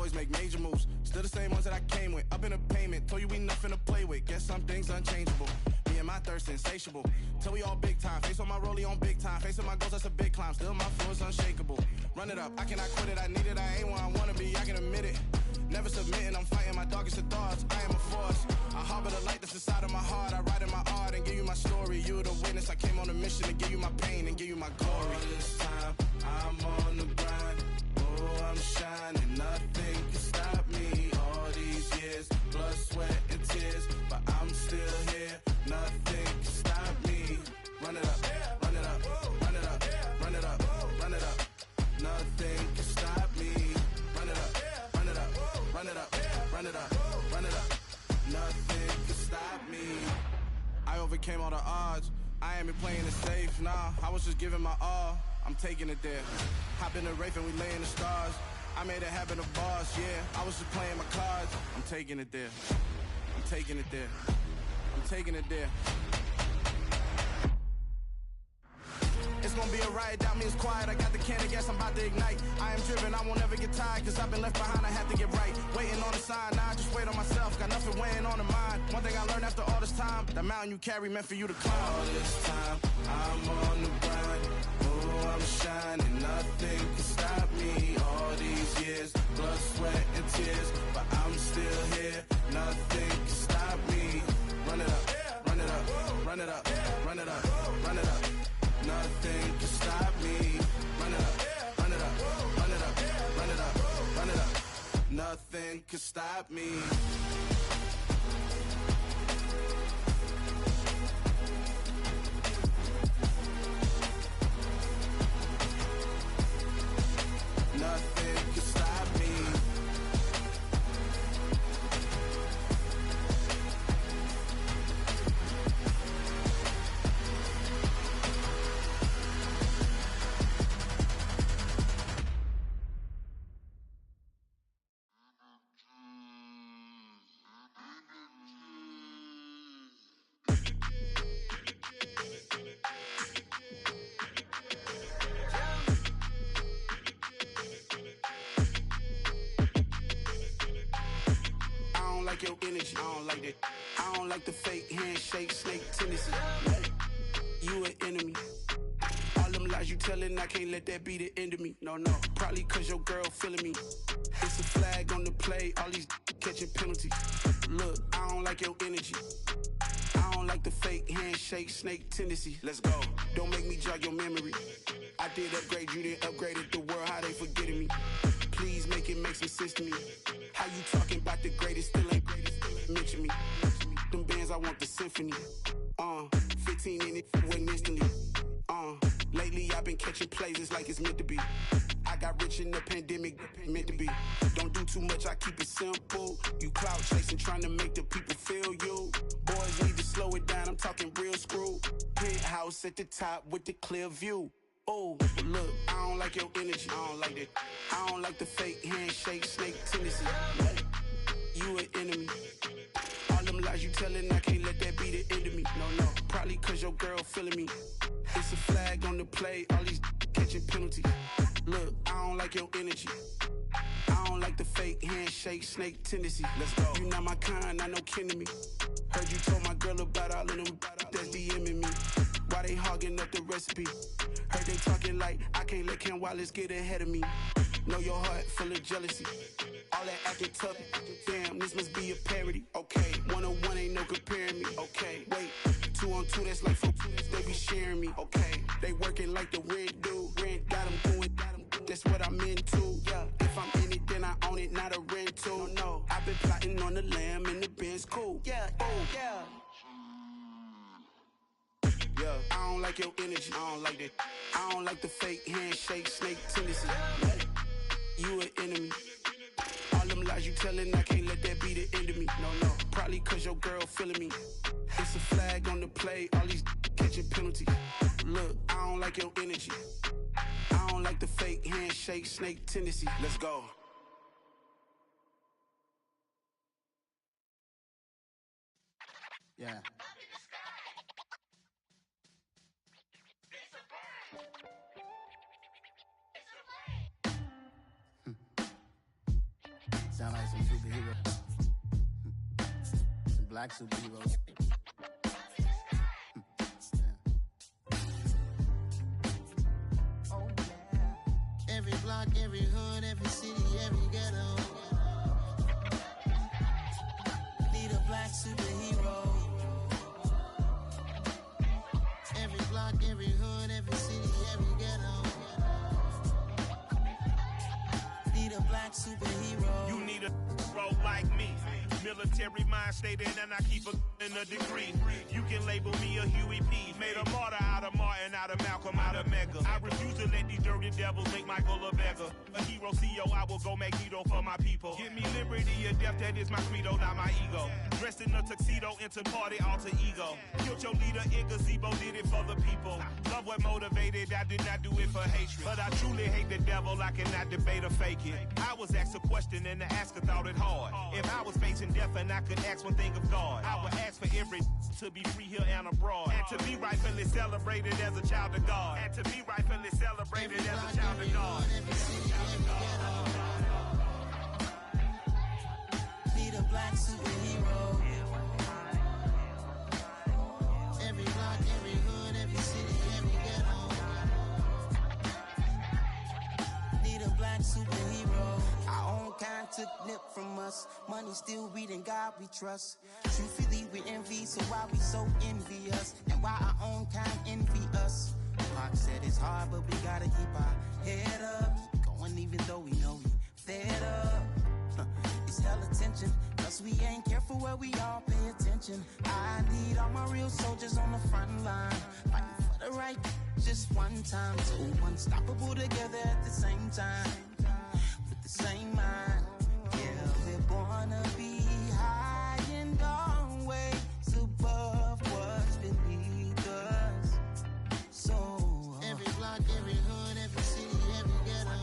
always make major moves. Still the same ones that I came with. Up in a payment, told you we nothing to play with. Guess some things unchangeable. Me and my thirst insatiable. Till we all big time. Face on my rollie on big time. Facing my goals, that's a big climb. Still my flow is unshakable. Run it up, I cannot quit it. I need it, I ain't where I wanna be, I can admit it. Never submitting, I'm fighting my darkest of thoughts. I am a force. I harbor the light that's inside of my heart. I write in my art and give you my story. You the witness. I came on a mission to give you my pain and give you my glory. All this time, I'm on the grind. Oh, I'm shining. Nothing can stop me. All these years, blood, sweat, and tears. But I'm still here. Nothing can stop me. Run it up, run it up, run it up, run it up, run it up. Nothing can stop me. Run it up, run it up, run it up, run it up, run it up. Nothing can stop me. I overcame all the odds. I ain't been playing it safe, nah. I was just giving my all. I'm taking it there. Hop in the Wraith and we lay in the stars. I made it happen to boss, yeah. I was just playing my cards. I'm taking it there. I'm taking it there. I'm taking it there. It's gonna be a riot, doubt me it's quiet. I got the can of gas, I'm about to ignite. I am driven, I won't ever get tired, cause I've been left behind, I have to get right. Waiting on the sign, now I just wait on myself. Got nothing weighing on the mind. One thing I learned after all this time, the mountain you carry meant for you to climb. All this time, I'm on the grind. Oh, I'm shining, nothing can stop me. All these years, blood, sweat, and tears. But I'm still here, nothing can stop me. Run it up, run it up, run it up, run it up, run it up. Nothing can stop me. Run it up, run it up, run it up, run it up, run it up. Nothing can stop me. Nothing can stop me. Your energy, I don't like that. I don't like the fake handshake, snake tendency. You an enemy. All them lies you telling, I can't let that be the end of me. No, probably cause your girl feeling me. It's a flag on the play, all these catching penalties. Look, I don't like your energy. I don't like the fake handshake, snake tendency. Let's go. Don't make me jog your memory. I did upgrade, you didn't upgrade it. The world, how they forgetting me. Please make it make some sense to me. How you talking about the greatest, still ain't greatest, mention me. Them bands, I want the symphony. 15 in it, wasn't instantly. Lately I've been catching plays, it's like it's meant to be. I got rich in the pandemic, meant to be. Don't do too much, I keep it simple. You clout chasing, trying to make the people feel you. Boys need to slow it down, I'm talking real screw. Penthouse at the top with the clear view. Oh, look, I don't like your energy, I don't like that. I don't like the fake handshake, snake tendency. You an enemy. All them lies you telling, I can't let that be the end of me. No, probably cause your girl feeling me. It's a flag on the play, all these catching penalties. Look, I don't like your energy. I don't like the fake handshake, snake tendency. Let's go. You not my kind, not no kin to me. Heard you told my girl about all of them that's DMing me. Why they hogging up the recipe? Heard they talking like I can't let Ken Wallace get ahead of me. Know your heart full of jealousy. All that acting tough, damn, this must be a parody. Okay, 1-on-1 ain't no comparing me. Okay, wait, 2-on-2, that's like 4, they be sharing me. Okay, they working like the rent do. Rent got them doing, that's what I'm into. Yeah, if I'm in it, then I own it, not a rental. No, I've been plotting on the lamb and the Benz cool. Yeah, oh, yeah. Yeah, I don't like your energy, I don't like that. I don't like the fake handshake, snake tendency. You an enemy. All them lies you telling, I can't let that be the end of me. No, probably cause your girl feeling me. It's a flag on the play, all these catching penalties. Look, I don't like your energy. I don't like the fake handshake, snake tendency. Let's go. Yeah. sound like some superheroes. Some black superheroes. Oh, yeah. Every block, every hood, every city, every ghetto. Need a black superhero. Every block, every hood, every city, every ghetto. Need a black superhero. You need a role like me. Military mind stated, and I keep a degree. You can label me a Huey P. Made a martyr out of Martin, out of Malcolm, out of Mega. I refuse to let these dirty devils make Michael a beggar. A hero CEO, I will go Magneto for my people. Give me liberty or death, that is my credo, not my ego. Dressed in a tuxedo, into party alter ego. Killed your leader in gazebo, did it for the people. Love what motivated, I did not do it for hatred. But I truly hate the devil, I cannot debate or fake it. I was asked a question and the asker thought it hard. If I was facing death and I could ask one thing of God, I would ask for every to be free here and abroad, and to be rightfully celebrated as a child of God, and to be rightfully celebrated as a child of God. Need a black superhero. Every block, every hood, every city, every ghetto. Need a black superhero. Our own kind took nip from us. Money still reading God we trust. Truthfully we envy, so why we so envious? And why our own kind envy us? Pac said it's hard, but we gotta keep our head up. Keep going even though we know we fed up. It's hella tension, cause we ain't careful where we all pay attention. I need all my real soldiers on the front line, fighting for the right just one time. So unstoppable together at the same time, with the same mind. Yeah, we're born to be high and always above what's beneath us. So every block, every hood, every city, every ghetto.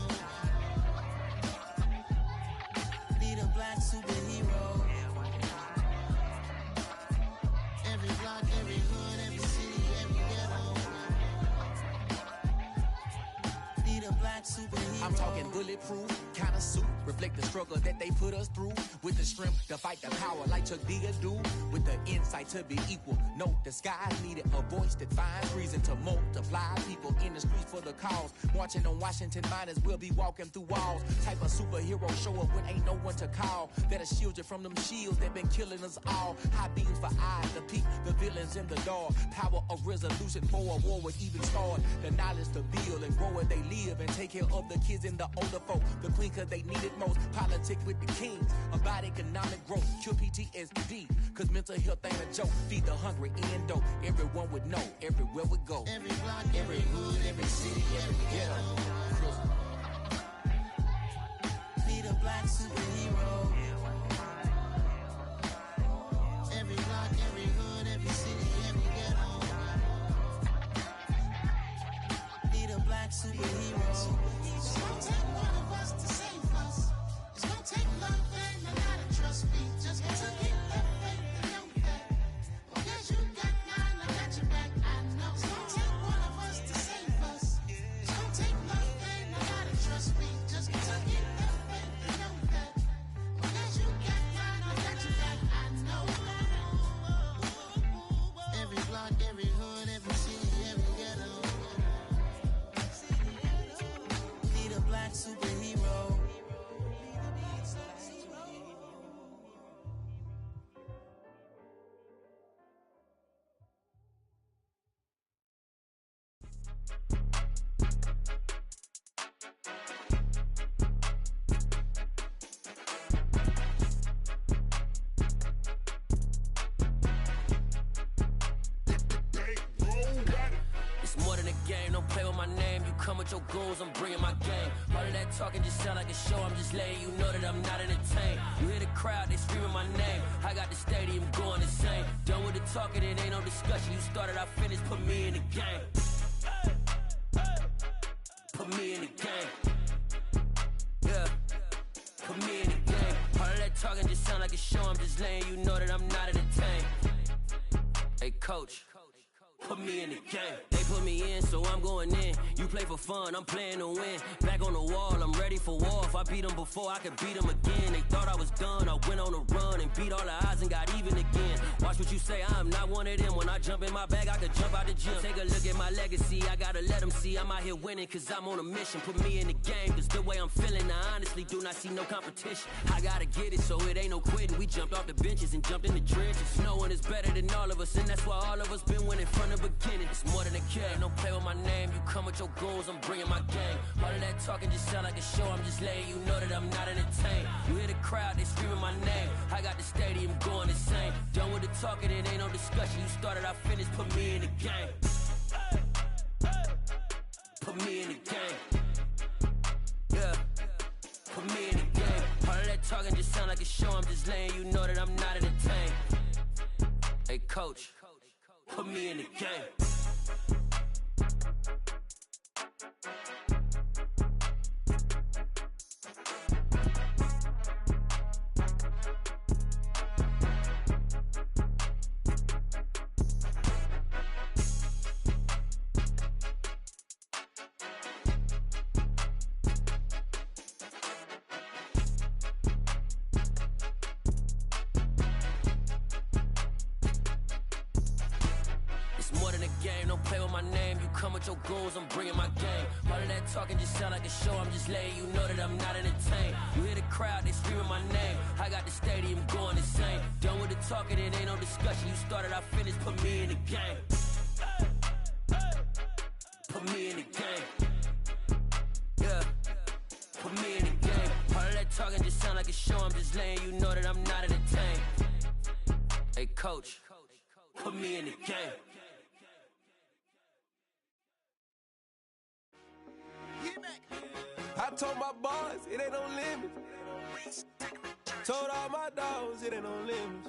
Need a black superhero. Every block, every hood, every city, every ghetto. Need a black superhero. I'm talking bulletproof, kind of suit, reflect the struggle that they put us through. With the strength to fight the power like Chuck D do. With the insight to be equal, no disguise needed. A voice that finds reason to multiply. People in the streets for the cause. Marching on Washington miners, we'll be walking through walls. Type of superhero show up when ain't no one to call. That'll shield you from them shields that been killing us all. High beams for eyes to peek the villains in the dark. Power of resolution for a war would even start. The knowledge to build and grow where they live and take care of the kids and the older folk. The queen cause they need it most. Politic with the kings. About economic growth. Cure PTSD. Cause mental health ain't a joke. Feed the hungry and dope. Everyone would know. Everywhere we go. Every block, every hood, every city, every ghetto. Need a black superhero. Every block, every hood, every city, every ghetto. Need a black superhero. It's gonna take one of us to save us. It's gonna take love and a lot of trust. We just got to get that faith and know that. Because you got mine, I got your back. I know. It's gonna take one of us to save us. It's gonna take love and a lot of trust. We just got to get that faith and know that. Because you got mine, I got your back. I know. Every block, every hood, every city, every ghetto. Need a black superhero. It's more than a game, don't play with my name. You come with your goons, I'm bringing my game. All of that talking just sound like a show, I'm just letting you know that I'm not entertained. You hear the crowd, they screaming my name. I got the stadium going insane. Done with the talking, it ain't no discussion. You started, I finished, put me in the game. Put me in the game. Yeah, put me in the game. All of that talking just sound like a show, I'm just letting you know that I'm not entertained. Hey coach, put me in the game. They put me in, so I'm going in. You play for fun, I'm playing to win. Back on the wall, I'm ready for war. If I beat them before, I could beat them again. They thought I was done, I went on a run and beat all the odds and got even again. Watch what you say, I'm not one of them. When I jump in my bag, I could jump out the gym. Take a look at my legacy, I gotta let them see I'm out here winning, cause I'm on a mission. Put me in the game, cause the way I'm feeling, I honestly do not see no competition. I gotta get it, so it ain't no quitting. We jumped off the benches and jumped in the trenches. No one is better than all of us, and that's why all of us been winning from the beginning. It's more than a game, don't play with my name. You come with your goons, I'm bringing my game. All of that talking just sound like a show, I'm just letting you know that I'm not entertained. You hear the crowd, they screaming my name. I got the stadium going insane. Done with the talking, it ain't no discussion. You started, I finished, put me in the game. Put me in the game. Yeah, put me in the game. All of that talking just sound like a show, I'm just letting you know that I'm not entertained. Hey coach, put me in the game. Your goals, I'm bringing my game. All of that talking just sound like a show, I'm just letting you know that I'm not entertained. You hear the crowd, they screaming my name. I got the stadium going insane. Done with the talking, it ain't no discussion. You started, I finished, put me in the game. Put me in the game. Yeah, put me in the game. All of that talking just sound like a show, I'm just letting you know that I'm not entertained. Hey coach, put me in the game. I told my boys, it ain't no limits. Told all my dogs, it ain't no limits.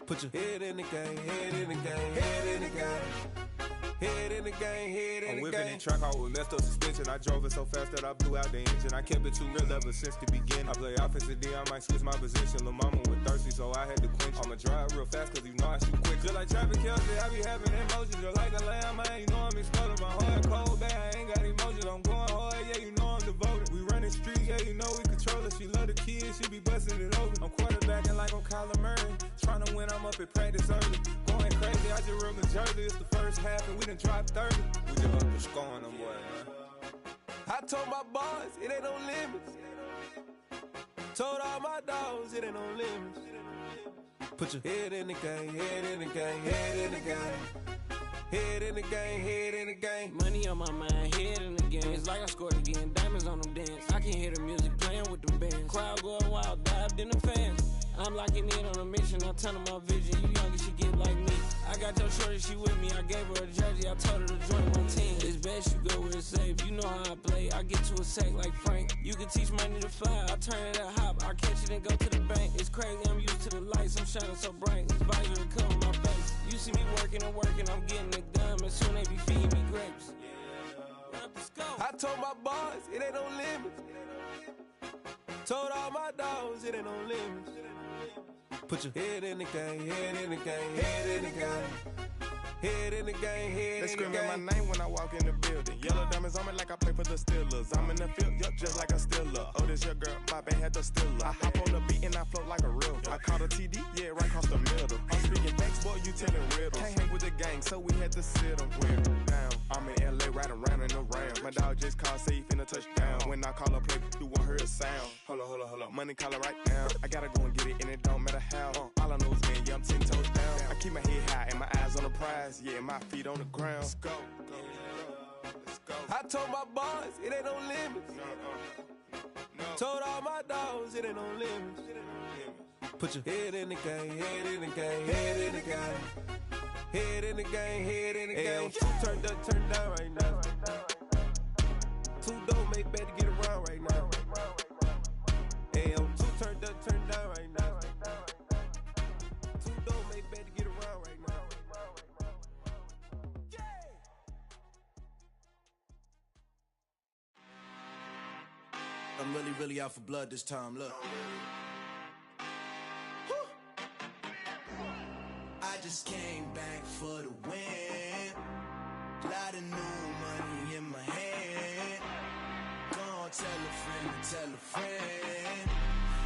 Put your head in the game, head in the game, head in the game. Head in the game, head in the game. I'm whipping the track out with messed up suspension. I drove it so fast that I blew out the engine. I kept it too real ever since the beginning. I play offensive D, I might switch my position. Lil' mama was thirsty, so I had to quench. I'ma drive real fast, cause you know I shoot quick. Just like traffic Kelsey, I be having emotions. Just like a lamb, I ain't know I'm exploding. My heart cold, bad, I ain't got emotions. I'm going hard, yeah, you know I'm devoted. We running streets, yeah, you know we control it. She love the kids, she be busting it over. I'm quarterbacking like I'm Kyler Murray. Trying to win, I'm up at practice early. Going crazy, I just rub the jersey. It's the first half and we done dropped 30. We just up to scoring them, boy, man. I told my boys, it ain't no limits. Told all my dogs, it ain't no limits. Put your head in the game, head in the game, head in the game. Head in the game, head in the game. Money on my mind, head in the game. It's like I scored again, diamonds on them dance. I can hear the music playing with the bands. Crowd going wild, dived in the fans. I'm locking in on a mission, I turn on my vision. You younger, she get like me. I got your shorty, she with me. I gave her a jersey, I told her to join my team. It's best you go where it's safe. You know how I play, I get to a sack like Frank. You can teach money to fly, I turn it at hop. I catch it and go to the bank. It's crazy, I'm used to the lights, I'm shining so bright. This visor come on my face. You see me working and working, I'm getting it done. And soon they be feeding me grapes. I told my boys, it ain't no limits. Told all my dogs, it ain't no limits. Put your head in the game, head in the game, head in the game. Head in the game, head in the game. They screaming my name when I walk in the building. Yellow diamonds on me like I play for the Steelers. I'm in the field, yup, just like a Steeler. Oh, this your girl, my band had the Steeler. I hop on the beat and I float like a real. I caught a TD, yeah, right across the middle. I'm speaking facts, boy, you telling riddles. Can't hang with the gang, so we had to sit them down. I'm in LA, riding around in the Rams. My dog just called, say he finna touch down. When I call a play, you won't hear a sound. Hold up, money caller right now. I gotta go and get it, and it don't matter how. All I know is, man, yeah, I'm 10 toes down. I keep my head high and my eyes on the prize. Yeah, my feet on the ground. Let's go. Let's go. I told my boys, it ain't no limits. No. Told all my dogs, it ain't no limits. Put your head in the game, head in the game, head in the game. Head in the game, head in the game. Two turned up, turned down right now. Two dope make better get around right now. Two turned up, turned down right now. Two dope make better get around right now. I'm really out for blood this time, look. I just came back for the win. tell a friend.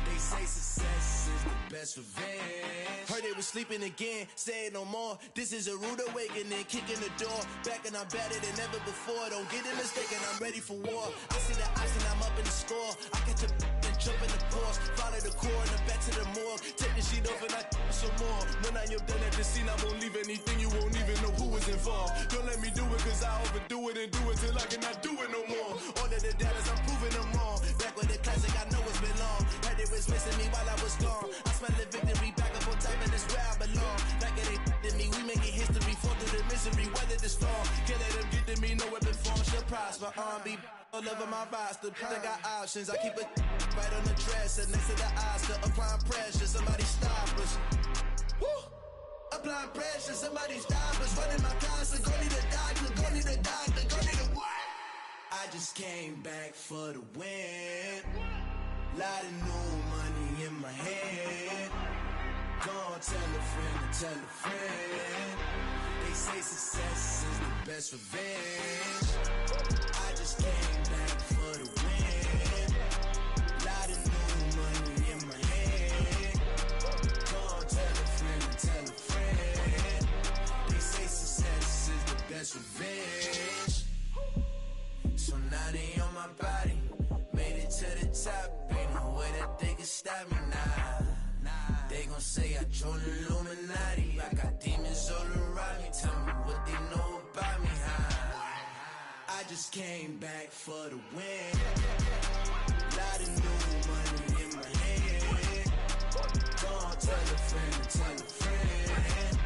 They say success is the best revenge. Heard they was sleeping again, say it no more. This is a rude awakening, kicking the door. Back and I'm better than ever before. Don't get it mistaken, I'm ready for war. I see the ice and I'm up in the score. I catch a and jump in the course. Follow the core and the back to the morgue. Take the sheet off and I some more. When I am done at the scene, I won't leave anything. You won't even know who was involved. Don't let me do it cause I overdo it and do it till I cannot do it no more. All of the doubters, I'm proving them wrong. Back with the classic, I know it's been long. Heard they was missing me while I was gone. I smell the victory back up on top and it's where I belong. Like it ain't to me, we making history. Fall through the misery, weather the storm. Can't let them get to me, no weapon form shall prosper. R&B all over my roster. I got options, I keep it right on the dresser. Next to the Oscar, applying pressure. Somebody stop us. Woo! Applying pressure, somebody stop us. Running my closet, go need a doctor, go need a doctor, go need a what? I just came back for the win. Lot of new money in my hand. Gonna tell a friend to tell a friend. They say success is the best revenge. I just came back for the win. Lot of new money in my hand. Gonna tell a friend to tell a friend. They say success is the best revenge. So now they on my body. Made it to the top. Ain't no way that they can stop me now. They gon' say I joined the Illuminati. I got demons all around me. Tell me what they know about me, huh? I just came back for the win. Lot of new money in my hand. Gonna tell a friend to tell a friend.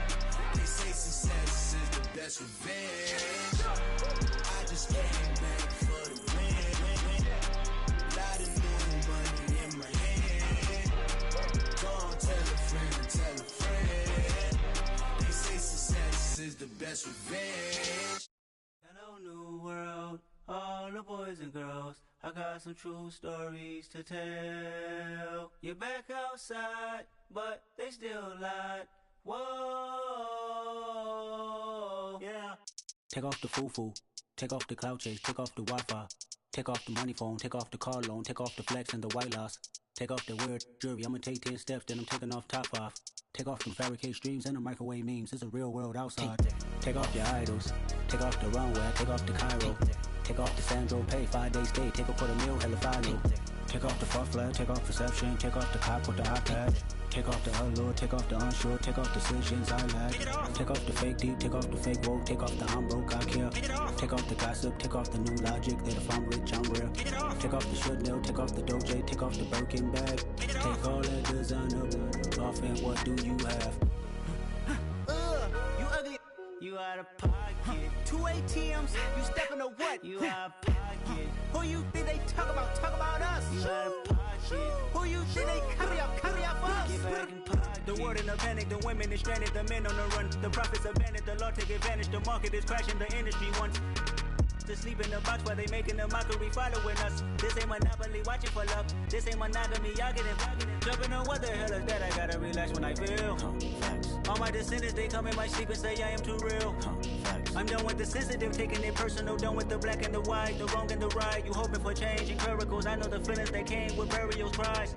They say success is the best revenge. I just came back for the win. Lot of new money in my hand. Gonna tell a friend to tell a friend. They say success is the best revenge. Hello, new world, all the boys and girls. I got some true stories to tell. You're back outside, but they still lied. Whoa, yeah. Take off the foo-foo, take off the cloud chase, take off the Wi-Fi. Take off the money phone, take off the car loan, take off the flex and the white loss. Take off the weird jewelry, I'ma take 10 steps, then I'm taking off top off. Take off them fabricate streams and the microwave memes, it's a real world outside. Take off your idols, take off the runway, take off the Cairo. Take off the Sandro pay, 5 days stay, take off for the meal, hella final. Take off the fuck flag, take off perception, take off the cop with the iPad. Take off the allure, take off the unsure, take off decisions I lack. Take off the fake deep, take off the fake woke, take off the I'm broke, I care. Take off the gossip, take off the new logic, that if I'm rich, I'm real. Take off the Chanel, take off the Doja, take off the Birkin bag. Take all that designer off and what do you have? You ugly, you out of pocket. 2 ATMs, you stepping to what? You out of pocket. Who you think they talk about us? You out of pocket. Who you think they carry up us? Get back in pocket. The world in a panic, the women is stranded, the men on the run. The profits abandoned, the law take advantage, the market is crashing, the industry wants to sleep in the box while they making a mockery following us. This ain't monopoly, watching for love. This ain't monogamy, y'all get it. Jumping on what the hell is that? I gotta relax when I feel. All my descendants, they come in my sleep and say I am too real. I'm done with the sensitive, taking it personal. Done with the black and the white, the wrong and the right. You hoping for change and miracles. I know the feelings that came with burials, cries.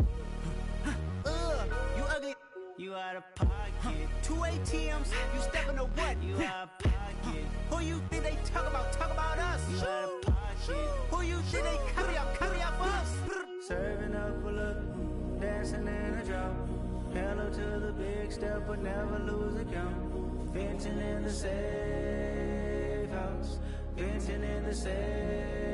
You ugly, you out of pocket. 2 ATMs, you stepping to what? You out of pocket. Who you think they talk about us? You out of pocket. Who you think they carry up us? Serving up a look, dancing in a drop. Hello to the big step, but never lose a count. Venting in the safe house, venting in the safe.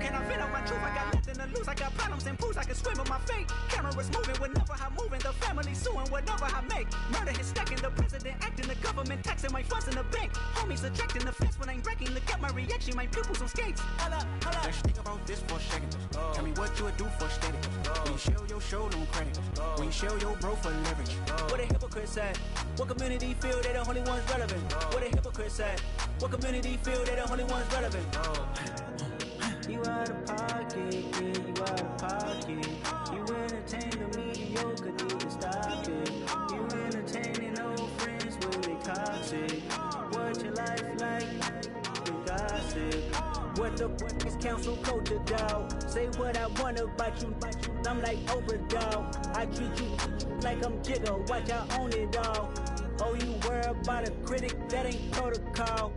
Can I vent out my truth? I got nothing to lose. I got problems and pools. I can swim in my fate. Cameras moving whenever I'm moving. The family suing whatever I make. Murder is stacking. The president acting. The government taxing my funds in the bank. Homies subtracting the fence when I'm breaking. Look at my reaction. My pupils on skates. Holla, holla. Let's think about this for a second. Tell me what you would do for status. When you show your show on credit. When you show your bro for leverage. What a hypocrite said. What community feel they the only ones relevant? What a hypocrite said. What community feel they the only ones relevant? You out of pocket, yeah, you out of pocket. You entertain the mediocre, need to stop it. You entertaining old friends when they toxic. What your life like? You gossip. What the fuck is council culture, dog? Say what I want about you, I'm like overdog. I treat you like I'm Jigga, watch I own it all. Oh, you worry about a critic, that ain't protocol.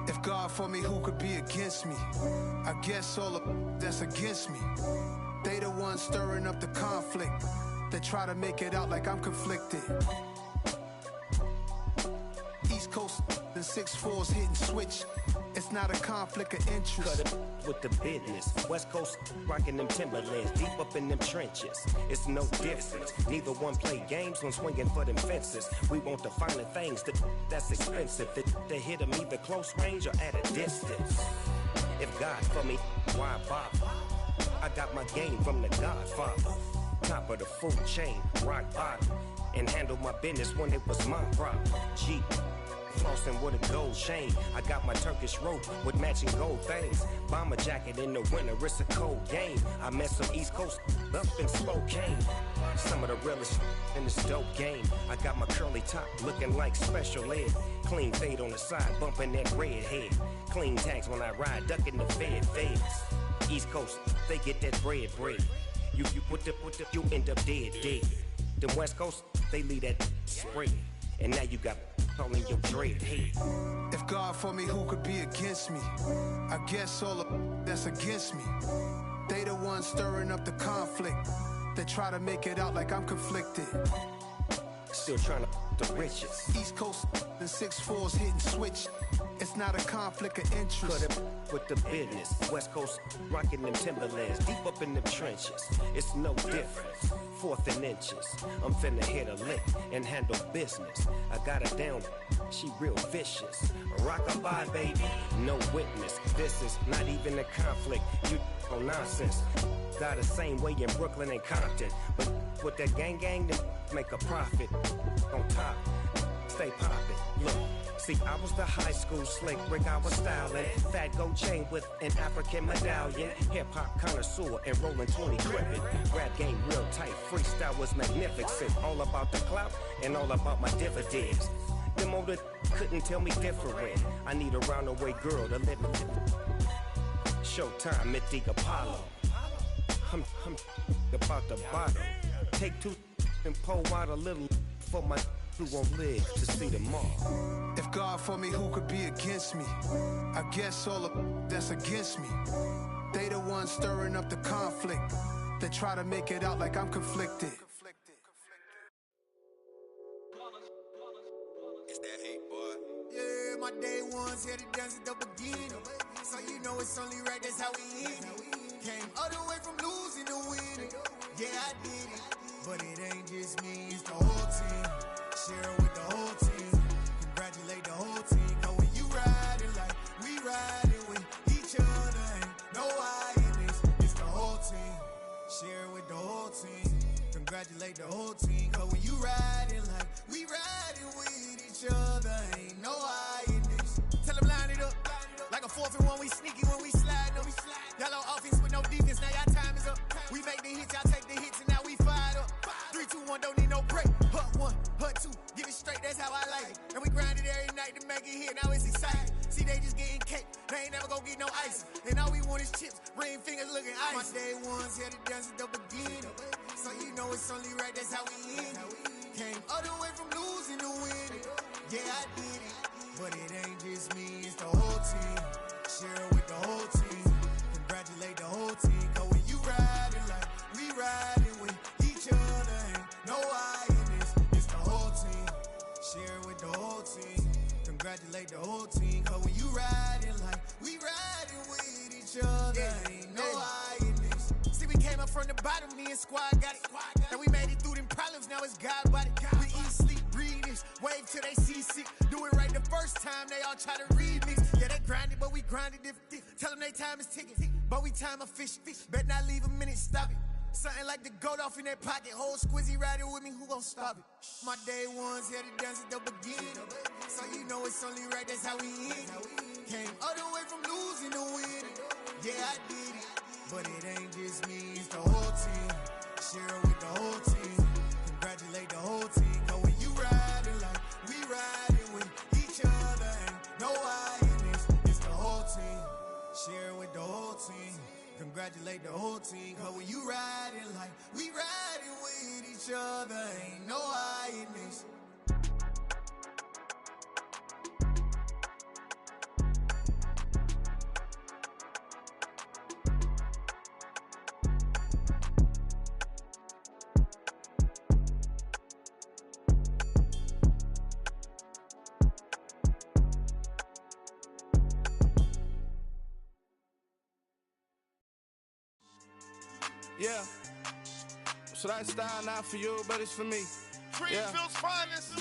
If God for me, who could be against me? I guess all of that's against me. They the ones stirring up the conflict. They try to make it out like I'm conflicted. East Coast and 6'4's hitting switch. It's not a conflict of interest. Cut it with the business. West Coast rocking them Timberlands, deep up in them trenches. It's no difference. Neither one play games when swinging for them fences. We want the finer things that's expensive. They hit them either close range or at a distance. If God for me, why bother? I got my game from the Godfather. Top of the food chain, rock bottom. And handle my business when it was my problem. G. Flossing with a gold chain. I got my Turkish rope with matching gold things. Bomber jacket in the winter, it's a cold game. I met some East Coast up in Spokane. Some of the realest in this dope game. I got my curly top looking like special ed. Clean fade on the side, bumping that red head. Clean tags when I ride, ducking the feds. East Coast, they get that bread. You you end up dead. Then West Coast, they leave that spread. And now you got calling your dread head. If God for me, who could be against me? I guess all of that's against me. They the ones stirring up the conflict. They try to make it out like I'm conflicted. Still trying to the riches. East Coast and 6'4's hitting switch. It's not a conflict of interest. Cut it with the business. West Coast rocking them Timberlands, deep up in them trenches. It's no difference. 4th and inches. I'm finna hit a lick and handle business. I got her down, she real vicious. Rock-a-bye, baby, no witness. This is not even a conflict. You on nonsense. Got the same way in Brooklyn and Compton. But with that gang, then make a profit. On top, stay poppin'. Look. See, I was the high school slick Rick, I was styling. Fat gold chain with an African medallion. Hip-hop connoisseur and rolling 20 crippin'. Rap game real tight, freestyle was magnificent. All about the clout and all about my dividends. Them older couldn't tell me different. I need a roundaway girl to live with. Showtime, Mythic Apollo. I'm about the bottom. Take 2 and pour out a little for my who won't live to see tomorrow. If God for me, who could be against me? I guess all of that's against me. They the ones stirring up the conflict. They try to make it out like I'm conflicted. It's that hate, boy. Yeah, my day ones here to dance at the beginning. So you know it's only right, that's how we end it. Came all the way from losing to winning. Yeah, I did it. But it ain't just me, it's the whole team. Share with the whole team. Congratulate the whole team. Cause when you riding like we riding with each other, ain't no I in this. It's the whole team. Share with the whole team. Congratulate the whole team. Cause when you riding like we riding with each other, ain't no I in this. Tell them line it up. Like a 4th and 1, we sneaky when we slide up. Y'all on offense with no defense, now y'all time is up. We make the hits, y'all take the hits, and now we fired up. 3, 2, 1, don't need no break. Hut 1, hut 2, give it straight, that's how I like it. And we grind it every night to make it hit, now it's exciting. See, they just getting cake, they ain't never gonna get no ice. And all we want is chips, ring fingers looking ice. My day ones here to dance at the beginning. So you know it's only right, that's how we end it. Came all the way from losing to winning. Yeah, I did it. But it ain't just me, it's the whole team. Share with the whole team. Congratulate the whole team. Cause when you riding like we riding with each other, ain't no I in this. It's the whole team. Share with the whole team. Congratulate the whole team. Cause when you riding like we riding with each other, ain't no I in this. See, we came up from the bottom, me and squad got it. And we made it through them problems, now it's God body. We eat, sleep, breathe this. Wave till they see sick. Do it right the first time, they all try to remix. Yeah, they grinded, but we grinded different. Tell them they time is ticking. but we time a fish. Bet not leave a minute, stop it. Something like the gold off in that pocket. Whole squizzy riding with me, who gon' stop it? My day ones here to dance at the beginning. So you know it's only right, that's how we end. Came all the way from losing to winning. Yeah, I did it. But it ain't just me, it's the whole team. Share it with the whole team. Congratulate the whole team. Cause when you riding like we riding with each other, ain't no I in this. It's the whole team. Share it with the whole team. Congratulate the whole team. Cause when you riding like we riding with each other, ain't no I in this. Yeah. So that style not for you, but it's for me. Greenfield's finest.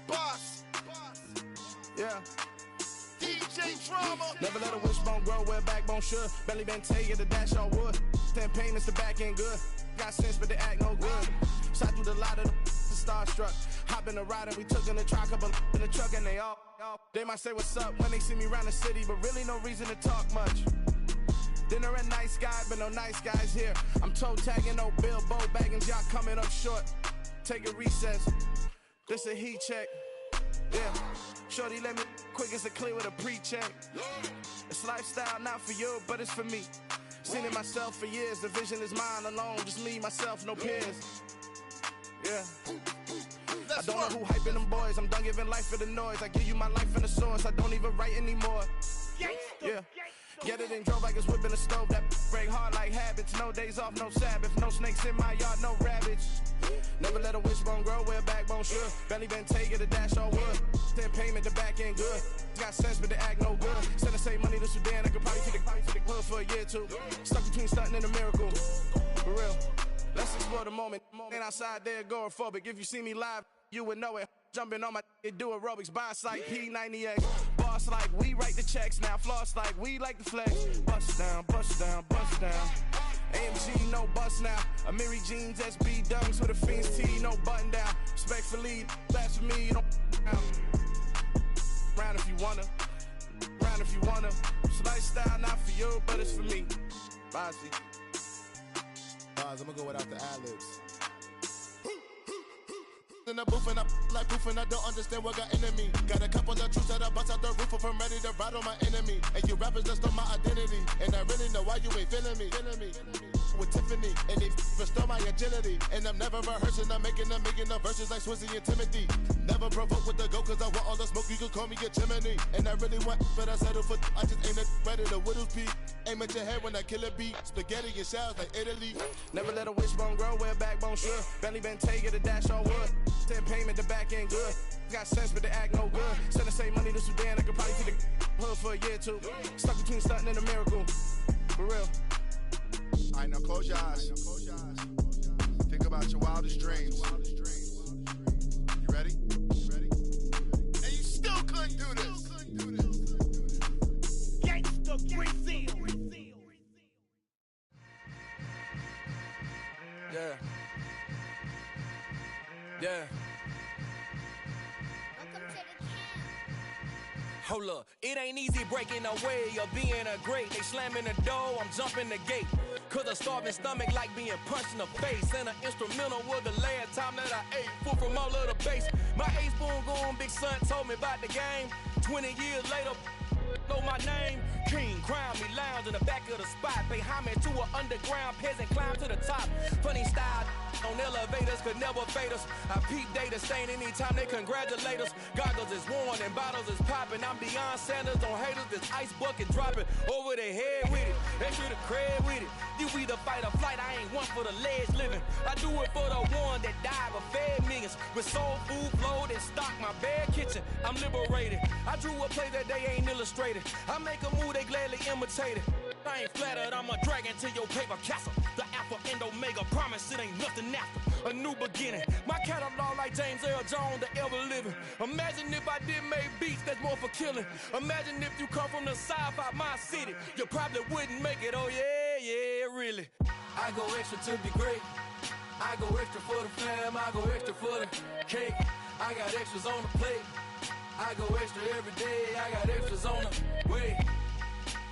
Boss. Yeah. DJ Drama. Never let a wishbone grow where backbone should. Belly been take the dash all wood. 10 payments, the back end good. Got sense, but they act no good. Shot through the lot of the starstruck. Hop in the ride and we took in the truck, couple in the truck, and they might say what's up when they see me around the city, but really no reason to talk much. Dinner at Nice Guy, but no nice guys here. I'm toe tagging, no Bilbo baggins, y'all coming up short. Take a recess. This a heat check. Yeah. Shorty let me quick as a clear with a pre-check. It's lifestyle not for you, but it's for me. Seen it myself for years. The vision is mine alone. Just me, myself, no peers. Yeah. I don't know who hyping them boys. I'm done giving life for the noise. I give you my life in the source. I don't even write anymore. Yeah. Get it and drove like it's whipping a stove. That break hard like habits. No days off, no Sabbath. No snakes in my yard, no rabbits. Never let a wishbone grow where backbone should. Belly been take the dash all wood. 10 payment, the back end good. Got sense, but they act no good. Send the same money to Sudan. I could probably take the hood for a year or two. Stuck between stunting and a miracle. For real. Let's explore the moment. Ain't outside there agoraphobic. If you see me live, you would know it. Jumping on my do aerobics, boss like P90X. Boss like we write the checks now. Floss like we like the flex. Bust down, bust down, bust down. AMG, no bust now. Amiri jeans, SB dunks with a Fiends T, no button down. Respectfully, that's for me, you don't round if you wanna. Round if you wanna. It's lifestyle not for you, but it's for me. Bossy. I'm gonna go without the ad-libs. In the booth and I like proof and I don't understand what got into me. Got a couple of troops that I bust out the roof if I'm ready to ride on my enemy. And you rappers just stole my identity, and I really know why you ain't feeling me. With Tiffany, and they restore my agility. And I'm never rehearsing, I'm making a million of verses like Swizzy and Timothy. Never provoke with the go, cause I want all the smoke, you can call me a chimney. And I really want, but I settle for, I just ain't ready to whittles peak. Aim at your head when I kill a beat. Spaghetti and shells like Italy. Never let a wishbone grow where backbone should. Belly been take the dash all wood. 10 payment, the back end good. Got sense, but they act no good. Send the same money to Sudan, I could probably take the hood for a year or two. Stuck between stunting and a miracle. For real. Alright, now close your eyes. Think about your wildest dreams. You ready? And you still couldn't do this. Gangsta Brazil. Yeah. Yeah. Hold up, it ain't easy breaking away or being a great. They slamming the door, I'm jumping the gate. Cause a starving stomach like being punched in the face. And an instrumental was the last time that I ate food from all of the bass. My A-spoon going big son told me about the game. 20 years later, know my name. King, crown me, lounge in the back of the spot. Pay homage to an underground peasant, climb to the top. Funny style on elevators could never fade us. I peep data stain anytime they congratulate us. Goggles is worn and bottles is popping. I'm Deion Sanders on haters, this ice bucket dropping over their head with it. They should have cred with it. You either fight or flight, I ain't one for the ledge living. I do it for the one that died but fed millions. With soul food flowed and stocked my bad kitchen. I'm liberated. I drew a play that they ain't illustrated. I make a move, they gladly imitate it. I ain't flattered, I'm a dragon to your paper castle. The alpha and omega, promise it ain't nothing after. A new beginning. My catalog like James Earl Jones that ever living. Imagine if I did make beats that's more for killing. Imagine if you come from the south out my city, you probably wouldn't make it. Oh yeah, really. I go extra to be great. I go extra for the fam, I go extra for the cake. I got extras on the plate. I go extra every day, I got extras on the way.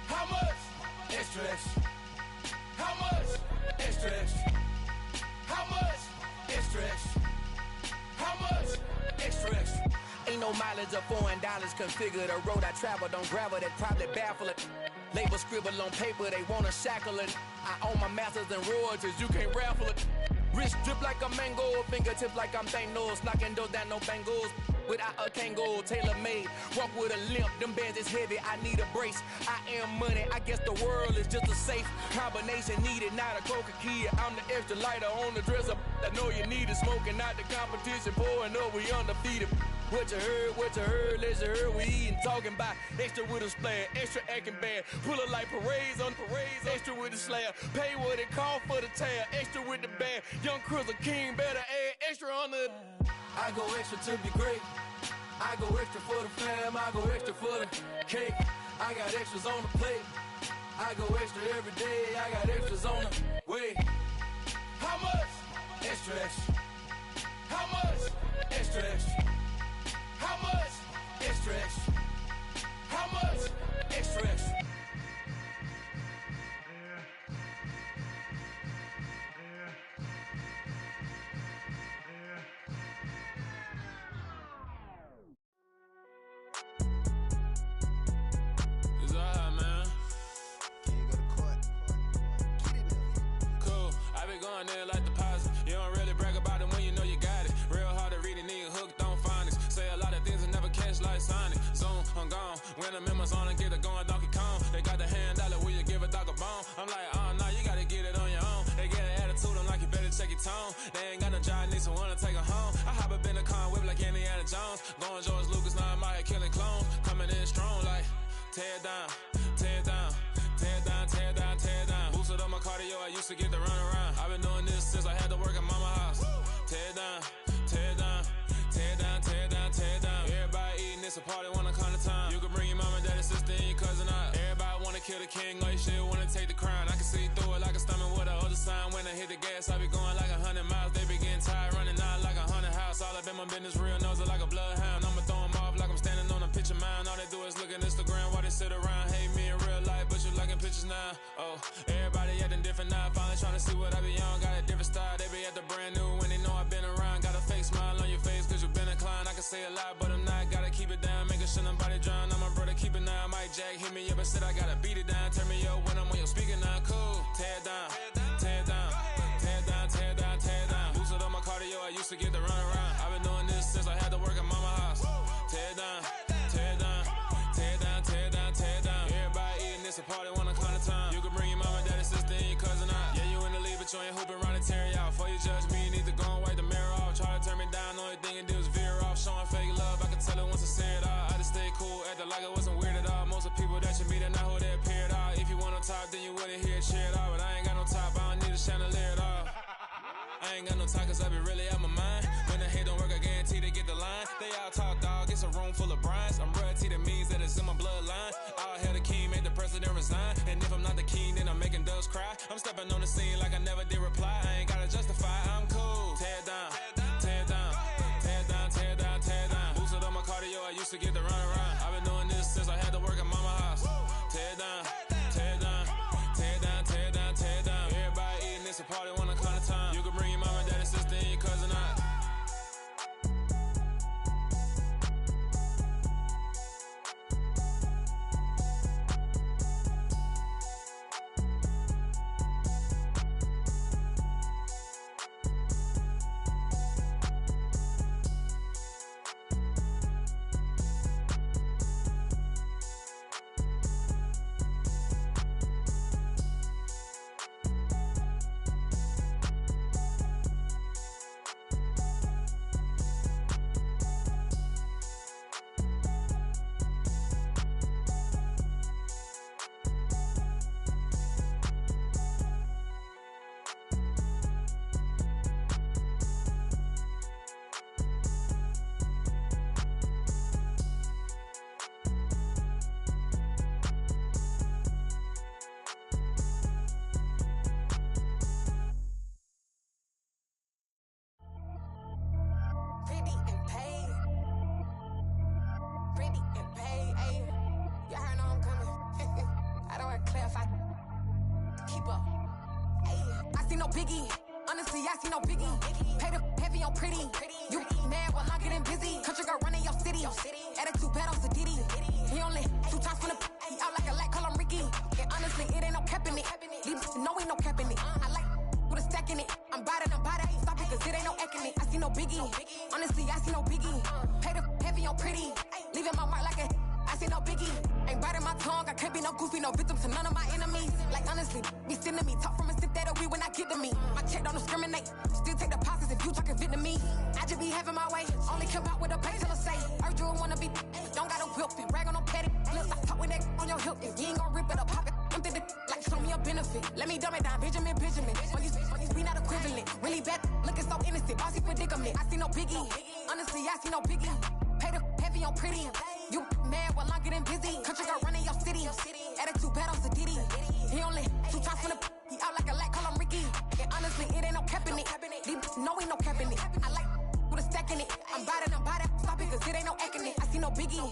How much? Extra, extra. How much? Extra, extra. How much? Extra, extra. How much? Extra, extra. Ain't no mileage of $4 configure the road I travel. Don't gravel, that probably baffle it. Label scribble on paper, they wanna shackle it. I own my masters and royalties, you can't raffle it. Wrist drip like a mango, fingertips like I'm Thanos. Knocking those down, no bangles. Without a Kango, tailor-made. Walk with a limp, them bands is heavy, I need a brace. I am money, I guess the world is just a safe combination needed, not a coca key. I'm the extra lighter on the dresser. I know you need it, smoking out the competition, pouring up, we undefeated. What you heard, let's heard, we eatin', talking about extra with a splash, extra acting bad, pull it like parades on parades, extra with the slab, pay what it cost for the tab, extra with the bag, young Crizzle King, better add extra on the. I go extra to be great. I go extra for the fam, I go extra for the cake. I got extras on the plate. I go extra every day, I got extras on the way. How much? Extra, extra. How much? Extra, extra. How much? Extra, extra. How much? Extra, extra. It's alright, man. Cool. I be going there like deposit. You don't really brag about it when you know you got it. Real hard to read a nigga hooked on phonics. Say a lot of things and never catch like Sonic. Zoom, I'm gone. When the members on and get it going Donkey Kong. They got the hand dollar, will you give a dog a bone? I'm like, oh no, you gotta get it on your own. They get an attitude, I'm like, you better check your tone. They ain't got no job, need someone to take her home. I hop up in the car, whip like Indiana Jones. Going George Lucas, now I'm out here killing clones. Coming in strong like, tear down, tear down. Tear down, tear down, tear down. Boosted up my cardio, I used to get to run around. I've been doing this since I had to work at mama house. Tear down, tear down, tear down, tear down, tear down. Everybody eating, it's a party, wanna come to time. You can bring your mama, daddy, sister, and your cousin out. Everybody wanna kill the king, or you shit wanna take the crown. I can see through it like a stomach with a other sign. When I hit the gas, I be going like 100 miles. They be getting tired, running out like 100 house. All up in my business, real nose like a bloodhound. I'ma throw them off like I'm standing on a picture mound. All they do is look at Instagram while they sit around. Hate me in real life, but you liking pictures now. Oh, everybody acting different now. Finally trying to see what I be on. Got a different style, they be at the brand new when they know I've been around. Got a fake smile on your face cause you been inclined. I can say a lot, but I'm not. Gotta keep it down, making sure nobody drown. I'm my brother, keep it now. Mike Jack hit me up and said I gotta beat it down. Turn me up when I'm on your speaker now. Cool, tear down, tear down, tear down, tear down, tear down. Boosted up my cardio, I used to get to run around. I've been doing this since I had to work at mama house. Tear down, tear down, tear down, tear down, tear down. Everybody eating, it's a party, wanna come to time. You can bring your mama, daddy, sister, and your cousin out. Yeah, you in the lead, but you ain't hooping around and tear out. Before you judge me, you need to go and wipe the mirror off. Try to turn me down, only thing you do is veer off. Showing fake love, I can tell it once I say it all. I just stay cool, acting like it wasn't weird at all. Most of the people that you meet are not who they appear at all. If you want on top, then you wouldn't hear it cheer at all. But I ain't got no top, I don't need a chandelier at all. I ain't got no talk cause I be really out my mind. When the hate don't work, I guarantee they get the line. They all talk dog, it's a room full of brines. I'm royalty, that means that it's in my bloodline. All hail the king, make the president resign. And if I'm not the king, then I'm making doves cry. I'm stepping on the scene like I never did reply. I ain't gotta justify, I'm cool. Tear down, tear down, tear down, tear down, tear down. Boosted up my cardio, I used to get to run around. I've been doing this since I had to work at mama house. Tear down, tear down, tear down, tear down, tear down. Everybody eating, it's a party, wanna come to time. You can bring your mama, daddy, sister, and your cousin out. pretty and paid. Pretty and paid, ayy. Y'all heard know I'm coming. I don't want to clarify. Keep up. Ayy. I see no biggie. Honestly, I see no biggie. Pay the heavy on pretty. You mad while I'm getting busy. Country girl running your city. Attitude bad on Sadidi. He only 2 times from the he out like a light, call him Ricky. And honestly, it ain't no cap in it. These know ain't no cap in it. I like with a stack in it. I'm by that, stop it, cause it ain't no acting it. I see no biggie. Honestly, I see no biggie. Pay the heavy on pretty. Leaving my mark like a I see no biggie. Ain't biting my tongue, I can't be no goofy, no victim to none of my enemies. Like honestly, be sending me talk from a sip that'll be when I get to me. My check don't discriminate, still take deposits if you talking Vietnamese. I just be having my way, only come out with a pay till I say. Urge you wanna be, don't got a whip and rag on no petty. Lips, I talk with that on your hip, if you ain't gon' rip it up, pop it. Empty the like show me a benefit. Let me dumb it down, Benjamin. When you we not equivalent, really bad, looking so innocent, bossy predicament. I see no biggie, honestly I see no biggie. Pay the heavy on pretty. You mad while I'm getting busy. Country girl running your city. Attitude bad on Sadidi. He only 2 times from the he out like a light, call him Ricky. And honestly, it ain't no cap in it. These know ain't no cap in it. I like with a stack in it. I'm by that, stop it, cause it ain't no acting it. I see no biggie.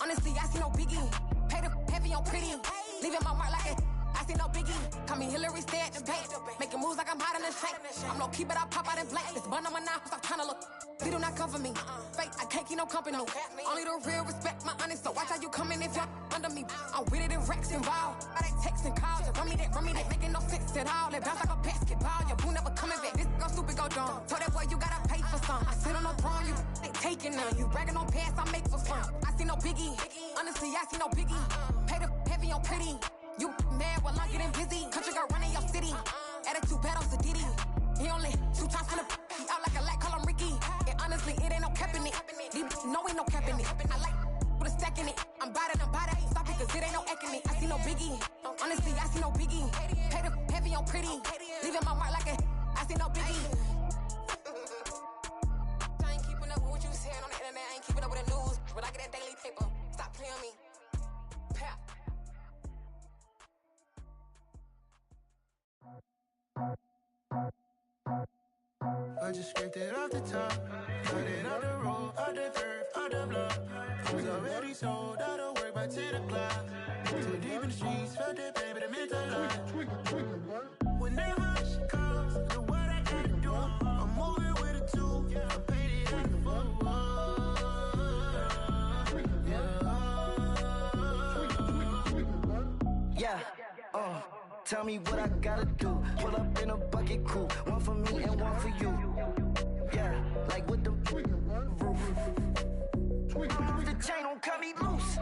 Honestly, I see no biggie. Pay the heavy on pretty. Leaving my mark like a I see no biggie. Call me Hillary, stay at the bank. Making moves like I'm hot in the shank. I'm low key, but I pop out in blank. This bun on my knife, stop trying to look. They do not cover me. Fake, I can't keep no company. Only the real respect my honest. So watch how you coming if you're under me. I'm with it in Rex involved. I they texting calls. Just run me that. Making no sense at all. They bounce like a basketball. Your boo never coming back. This go stupid, go dumb. Told that boy you gotta pay for some. I sit on no throne, you ain't taking none. You bragging on pants, I make for fun. I see no biggie. Honestly, I see no biggie. Pay the heavy on pretty. You mad while I'm getting busy. Country girl running your city. Attitude bad on Sadidi. He only 2 times from the he out like a light, call him Ricky. And honestly, it ain't no cap in it. These know ain't no cap in it. I like with a stack in it. I'm by that, stop it, cause it ain't no acting it. I see no biggie. Honestly, I see no biggie. Pay the heavy on pretty. Leaving my mark like a I see no biggie. I ain't keeping up with what you saying on the internet. I ain't keeping up with the news. When I get that daily paper, stop playing me. Pap. I just scraped it off the top, got it out the road, out the curve, out the block. I was already sold, out of work by 10 o'clock. Too deep in the streets, felt that pain, but it meant a lot. Whenever she calls, do what I gotta do. I'm moving with a 2, I paid it out the full. Yeah, tell me what I gotta do. Pull up in a bucket crew, one for me and one for you. Yeah, like with the roof. I'm off the chain, don't cut me loose.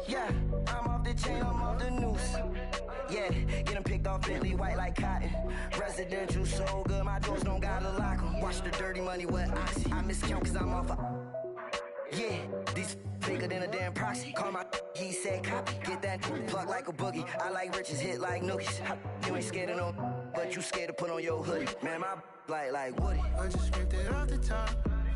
Yeah, I'm off the chain, I'm off the noose. Yeah, getting picked off Bentley, white like cotton. Residential so good, my doors don't gotta lock 'em. Watch the dirty money with oxy. I miscount cause I'm off yeah, these bigger than a damn proxy. Call my he said copy. Get that plug like a boogie. I like riches, hit like nookies. You ain't scared of no, but you scared to put on your hoodie. Man, my like Woody. I just scraped it off the top,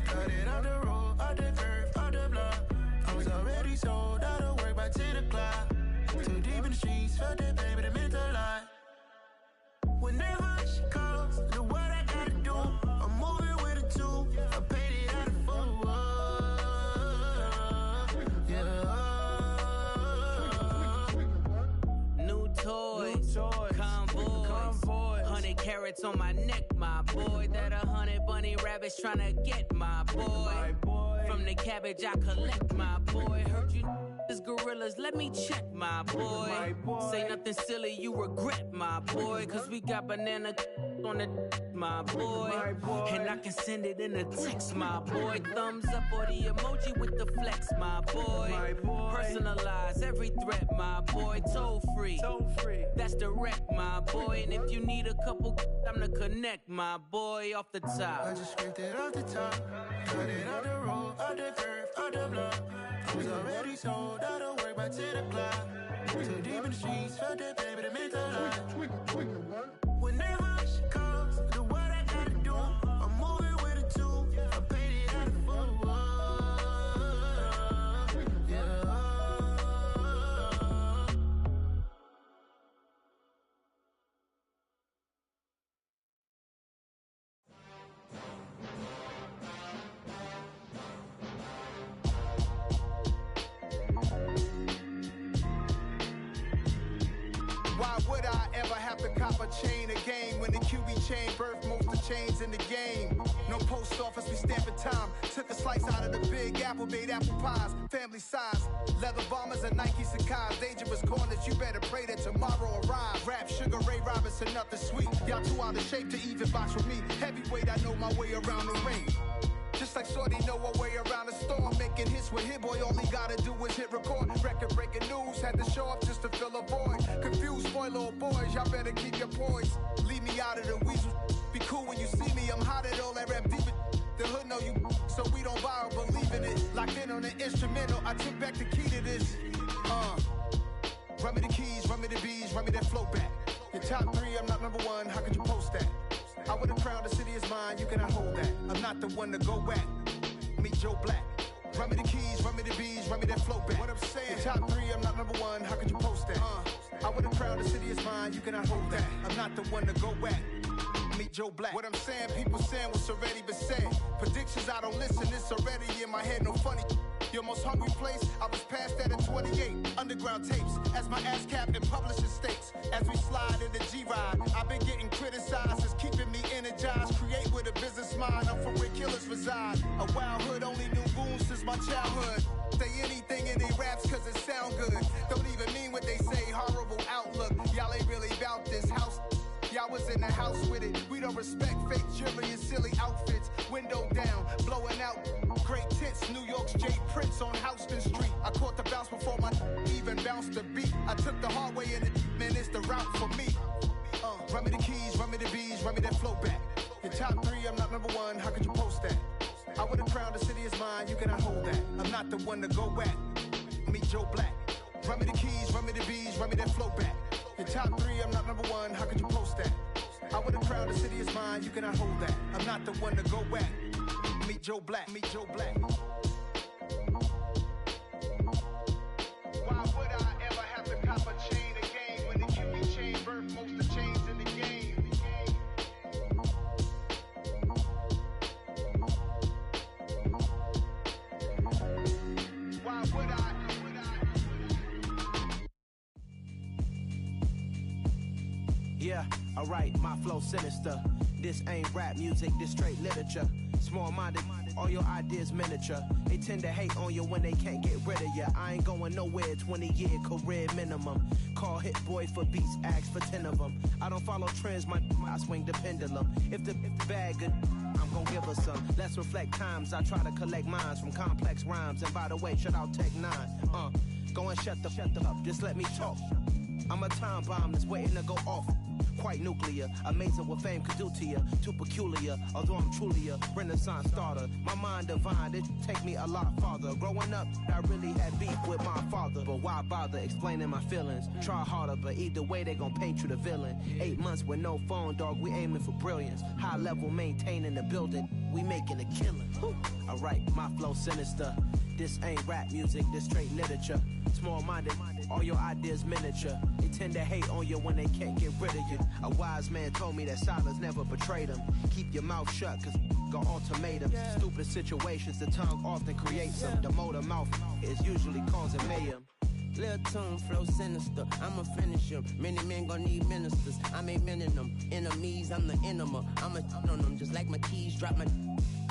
got it out the road, out the curve, out the block. I was already sold, out of work by 10 o'clock. Too deep in the streets, felt that pain, but it meant a lot. Whenever she calls, do what I gotta do. I'm moving with a 2, I paid it out of full. New toys, convoy, 100 carats on my neck, my boy. That 100 bunny rabbits tryna get my boy. From the cabbage I collect, my boy. Heard you is gorillas, let me check, my boy. Say nothing silly, you regret, my boy. Cause we got banana on the my boy. And I can send it in a text, my boy. Thumbs up or the emoji with the flex, my boy. Personalize every threat, my boy. Toll free, that's direct, my boy. And if you need a couple, I'm the connect, my boy. Off the top, I just scraped it off the top, got it out the road, out the curve, out the block. I was already sold, out of work by 10 o'clock. Too deep in the streets, felt that pain, but it meant a lot. Whenever she calls, do what I gotta do. I'm moving with a 2, I paid it out of full. would I ever have to cop a chain again when the QB chain birthed most of the chains in the game? No post office, we stamping time. Took a slice out of the Big Apple, made apple pies, family size. Leather bombers and Nike Sacai's. Dangerous corners, you better pray that tomorrow arrives. Rap, Sugar Ray Robinson, nothing sweet. Y'all too out of shape to even box with me. Heavyweight, I know my way around the ring. Just like Shorty know her way around the storm. Making hits with Hit Boy, all he gotta do is hit record. Record breaking news, had to show up just to fill a void. Confused boy, little boys, y'all better keep your poise. Leave me out of the weasel. Be cool when you see me, I'm hot at all that rap deep. The hood know you, so we don't borrow, believe in it. Locked in on the instrumental, I took back the key to this. Run me the keys, run me the bees, run me that flow back. Your top 3, I'm not number 1, how could you post that? I would have crowned the city is mine, you cannot hold that. I'm not the one to go back. Meet Joe Black. Run me the keys, run me the bees, run me that flow back. What I'm saying, your top 3, I'm not number 1, how could you post that? I would have crowned the city is mine, you cannot hold that. I'm not the one to go back. Meet Joe Black. What I'm saying, people saying what's already been said. Predictions, I don't listen, it's already in my head, no funny. Your most hungry place, I was past that at 28. Underground tapes, as my ass cap in publishing states. As we slide in the G-Ride, I've been getting criticized, it's keeping me energized. Create with a business mind, I'm from where killers reside. A wild hood, only knew goons since my childhood. Say anything in they raps cause it sound good. Don't even mean what they say, horrible outlook. Y'all ain't really about this house. Y'all was in the house with it. We don't respect fake jewelry and silly outfits. Window down, blowing out. Great tits, New York's J. Prince on Houston Street. I caught the bounce before my even bounced the beat. I took the hard way in it, man, it's the route for me. Run me the keys, run me the bees, run me that flow back. Your top 3, I'm not number 1, how could you post that? I would have crowned the city is mine, you cannot hold that. I'm not the one to go back. Meet Joe Black. Run me the keys, run me the bees, run me that flow back. Your top 3, I'm not number 1, how could you post that? I would have crowned the city is mine, you cannot hold that. I'm not the one to go back. Meet Joe Black, meet Joe Black. Why would I ever have to cop a chain again when the QB chain birthed most of the chains in the game? Why would I? Yeah, alright, my flow sinister. This ain't rap music, this straight literature. Small-minded, all your ideas miniature. They tend to hate on you when they can't get rid of you. I ain't going nowhere, 20-year career minimum. Call Hit Boy for beats, ask for 10 of them. I don't follow trends, I swing the pendulum. If the bag good, I'm gon' give her some. Let's reflect times, I try to collect minds from complex rhymes. And by the way, shout out Tech 9. Go and shut the up, just let me talk. I'm a time bomb that's waiting to go off. Quite nuclear, amazing what fame could do to you. Too peculiar, although I'm truly a renaissance starter. My mind divine, it take me a lot farther. Growing up, I really had beef with my father. But why bother explaining my feelings? Try harder, but either way they gon' paint you the villain. 8 months with no phone, dog, we aiming for brilliance. High level maintaining the building, we making a killing. Alright, my flow sinister. This ain't rap music, this straight literature. Small-minded, all your ideas miniature. They tend to hate on you when they can't get rid of you. A wise man told me that silence never betrayed him. Keep your mouth shut, cause got ultimatums. Stupid situations, the tongue often creates them. The motor mouth is usually causing mayhem. Lil' tune, flow sinister, I'ma finish him. Many men gon' need ministers, I'm a men in them. Enemies, I'm the enema. I'ma on them, just like my keys, drop my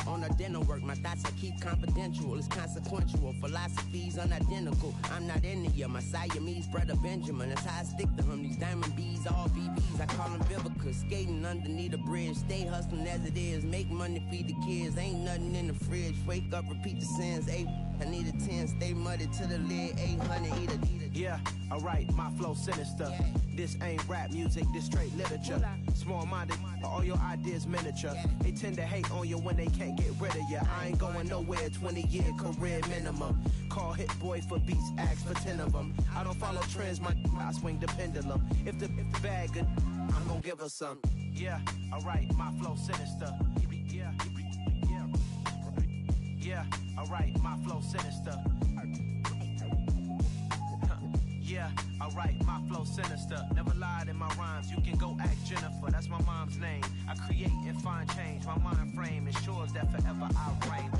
on the dinner work. My thoughts I keep confidential, it's consequential. Philosophies unidentical, I'm not into you. My Siamese brother Benjamin, that's how I stick to him. These diamond bees, all BBs, I call them Vivica. Skating underneath a bridge, stay hustling as it is. Make money, feed the kids, ain't nothing in the fridge. Wake up, repeat the sins, I need a 10, stay muddy to the lid, 800, eat a. Yeah, alright, my flow sinister. This ain't rap music, this straight literature. Small-minded, all your ideas miniature. They tend to hate on you when they can't get rid of you. I ain't going nowhere, 20-year career minimum. Call Hit Boy for beats, ask for 10 of them. I don't follow trends, I swing the pendulum. If the bag good, I'm gon' give her some. Yeah, alright, my flow sinister. Yeah, alright, my flow sinister. Yeah, alright, my flow sinister. Never lied in my rhymes, you can go ask Jennifer, that's my mom's name. I create and find change, my mind frame ensures that forever I reign.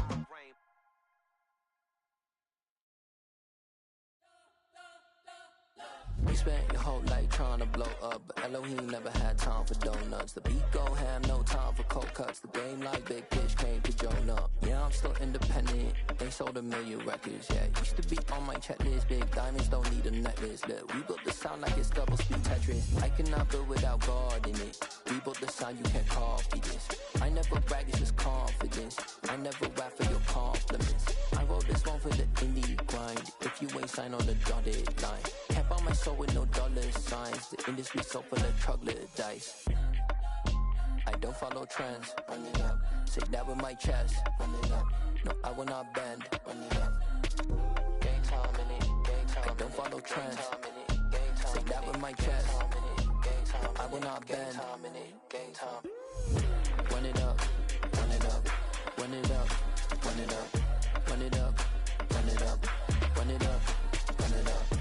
You spent your whole life trying to blow up, but Elohim never had time for donuts. The beat go ham, no time for cold cuts. The game like Big Pitch came to Jonah. Yeah, I'm still independent. They sold 1 million records. Yeah, used to be on my checklist. Big diamonds don't need a necklace. Look, we built the sound like it's double speed Tetris. I cannot build without God in it. We built the sound, you can't copy this. I never brag, it's just confidence. I never rap for your compliments. I wrote this one for the indie grind. If you ain't signed on the dotted line, can't buy my soul with no dollar signs. The industry so full of troglodytes. I don't follow trends. Run it up. Say that with my chest. Run it up. No, I will not bend. Run it up. Gang time in it. Gang time. I don't follow trends. Say that with my chest. I will not bend. Gang time. Run it up. Run it up. Run it up. Run it up. Run it up. Run it up. Run it up. Run it up.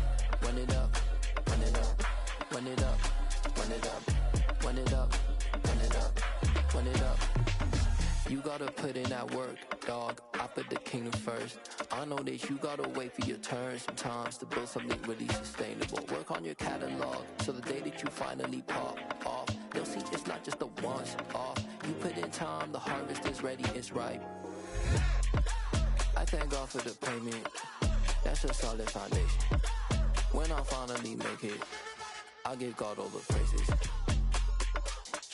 Run it up. Run it up. Run it up. Run it up. Run it up. Run it up. Run it up. You gotta put in that work, dog. I put the kingdom first. I know that you gotta wait for your turn sometimes to build something really sustainable. Work on your catalog so the day that you finally pop off, they'll see it's not just a once off. You put in time, the harvest is ready, it's ripe. I thank God for the payment. That's a solid foundation. When I finally make it, I'll give God all the praises.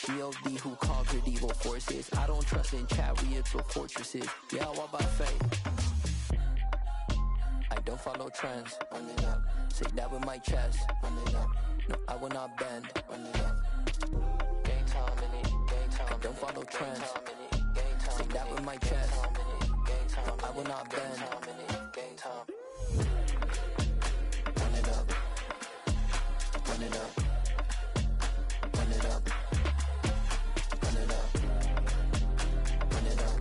G.O.D. who conquered evil forces. I don't trust in chariots or fortresses. Yeah, I walk by faith. I don't follow trends. Run it up. Say that with my chest. Run it up. No, I will not bend. Run it up. Gang time in it. Gang time. I don't follow trends. Say that with my chest. I will not bend. Gang time. Run it up. Run it up. Run it up. Run it up. Run it up.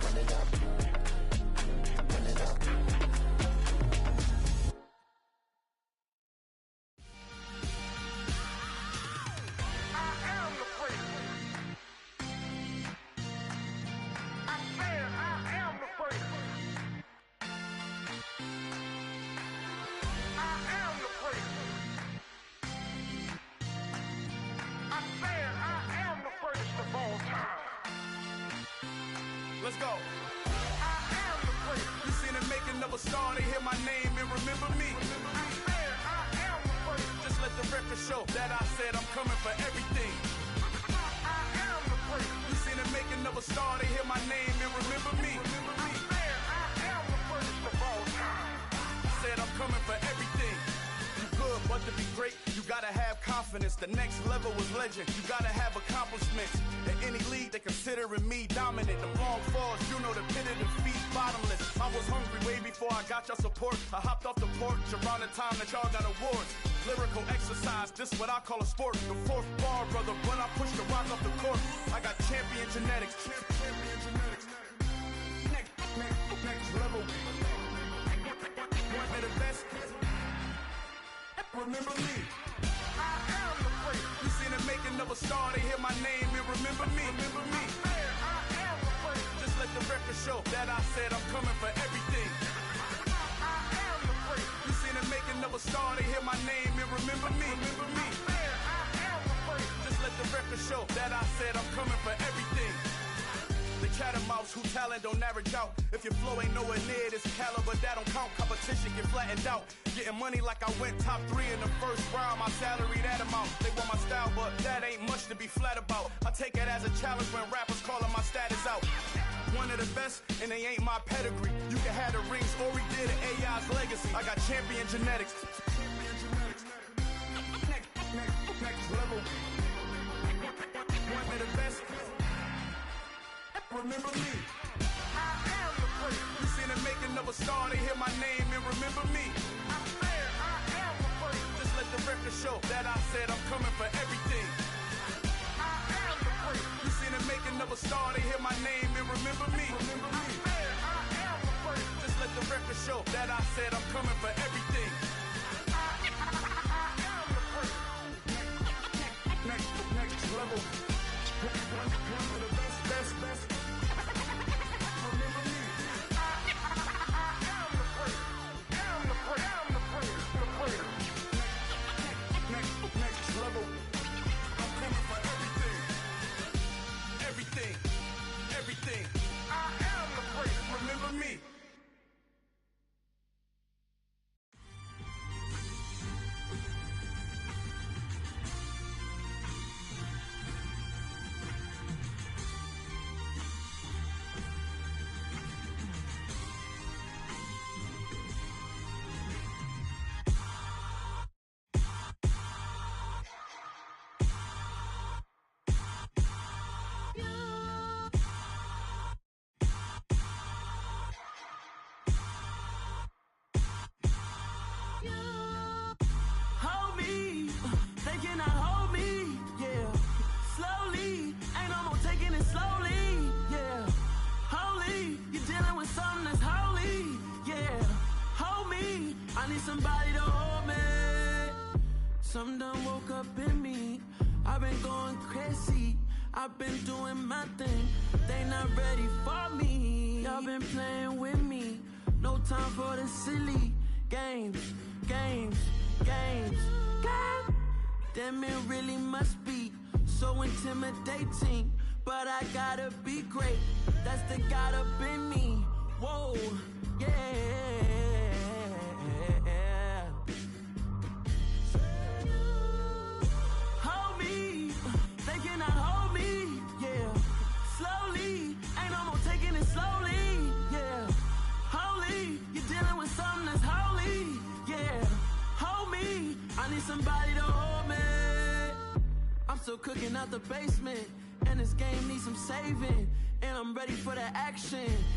Run it up. Run it up. I am the first. I said I am the first. I am the first. I said I am the first of all time. Let's go. I am the first. You seen the making of a star, they hear my name and remember me. I said I am the first. Just let the record show that I said I'm coming for everything. I am the first. You seen the making of a star, they hear my name and remember me. I said I am the first of all time. Said I'm coming for everything. You good, but to be great, you gotta have confidence. The next level was legend. You gotta have accomplishments. In any league, they considering me dominant. The long falls, you know the pit of defeat, bottomless. I was hungry way before I got your support. I hopped off the porch around the time that y'all got awards. Lyrical exercise, this what I call a sport. The fourth bar, brother, when I push the rock off the court. I got champion genetics. Champion genetics. Next level. One of the best. Remember me. I am the first. You seen the making of a star, they hear my name and remember me. Remember me. I said I am the first. Just let the record show that I said I'm coming for everything. I am the first. You seen the making of a star, they hear my name and remember me. Remember me. I said I am the first. Just let the record show that I said I'm coming for everything. The catamounts who talent don't average out. If your flow ain't nowhere near this caliber, that don't count. Competition get flattened out. Getting money like I went top 3 in the first round. My salary that amount. They want my style, but that ain't much to be flat about. I take it as a challenge when rappers calling my status out. One of the best, and they ain't my pedigree. You can have the rings, or we did an AI's legacy. I got champion genetics. Next level. One of the best. Remember me. I am the first. You seen the making of a star, they hear my name and remember me. I said I am the first. Just let the record show that I said I'm coming for everything. I am the first. You seen the making of a star, they hear my name and remember me. Remember me. I said I am the first. Just let the record show that I said I'm coming for everything. I am the first. Next level. One of the best. Remember me. I am the first. I'm the first. I'm the first. The first. for me. Hold me, they cannot hold me, yeah. Slowly, ain't no more taking it slowly, yeah. Holy, you're dealing with something that's holy, yeah. Hold me, I need somebody to hold me. Something done woke up in me, I've been going crazy, I've been doing my thing, they not ready for me. Y'all been playing with me, no time for the silly games, games, games, games. Damn, it really must be so intimidating, but I gotta be great, that's the God up in me. Whoa, yeah. Hold me, they cannot hold me, yeah. Slowly, ain't no more taking it slowly, yeah. Holy, you're dealing with something that's holy, yeah. Hold me, I need somebody to hold me. I'm still cooking out the basement, and this game needs some saving, and I'm ready for the action.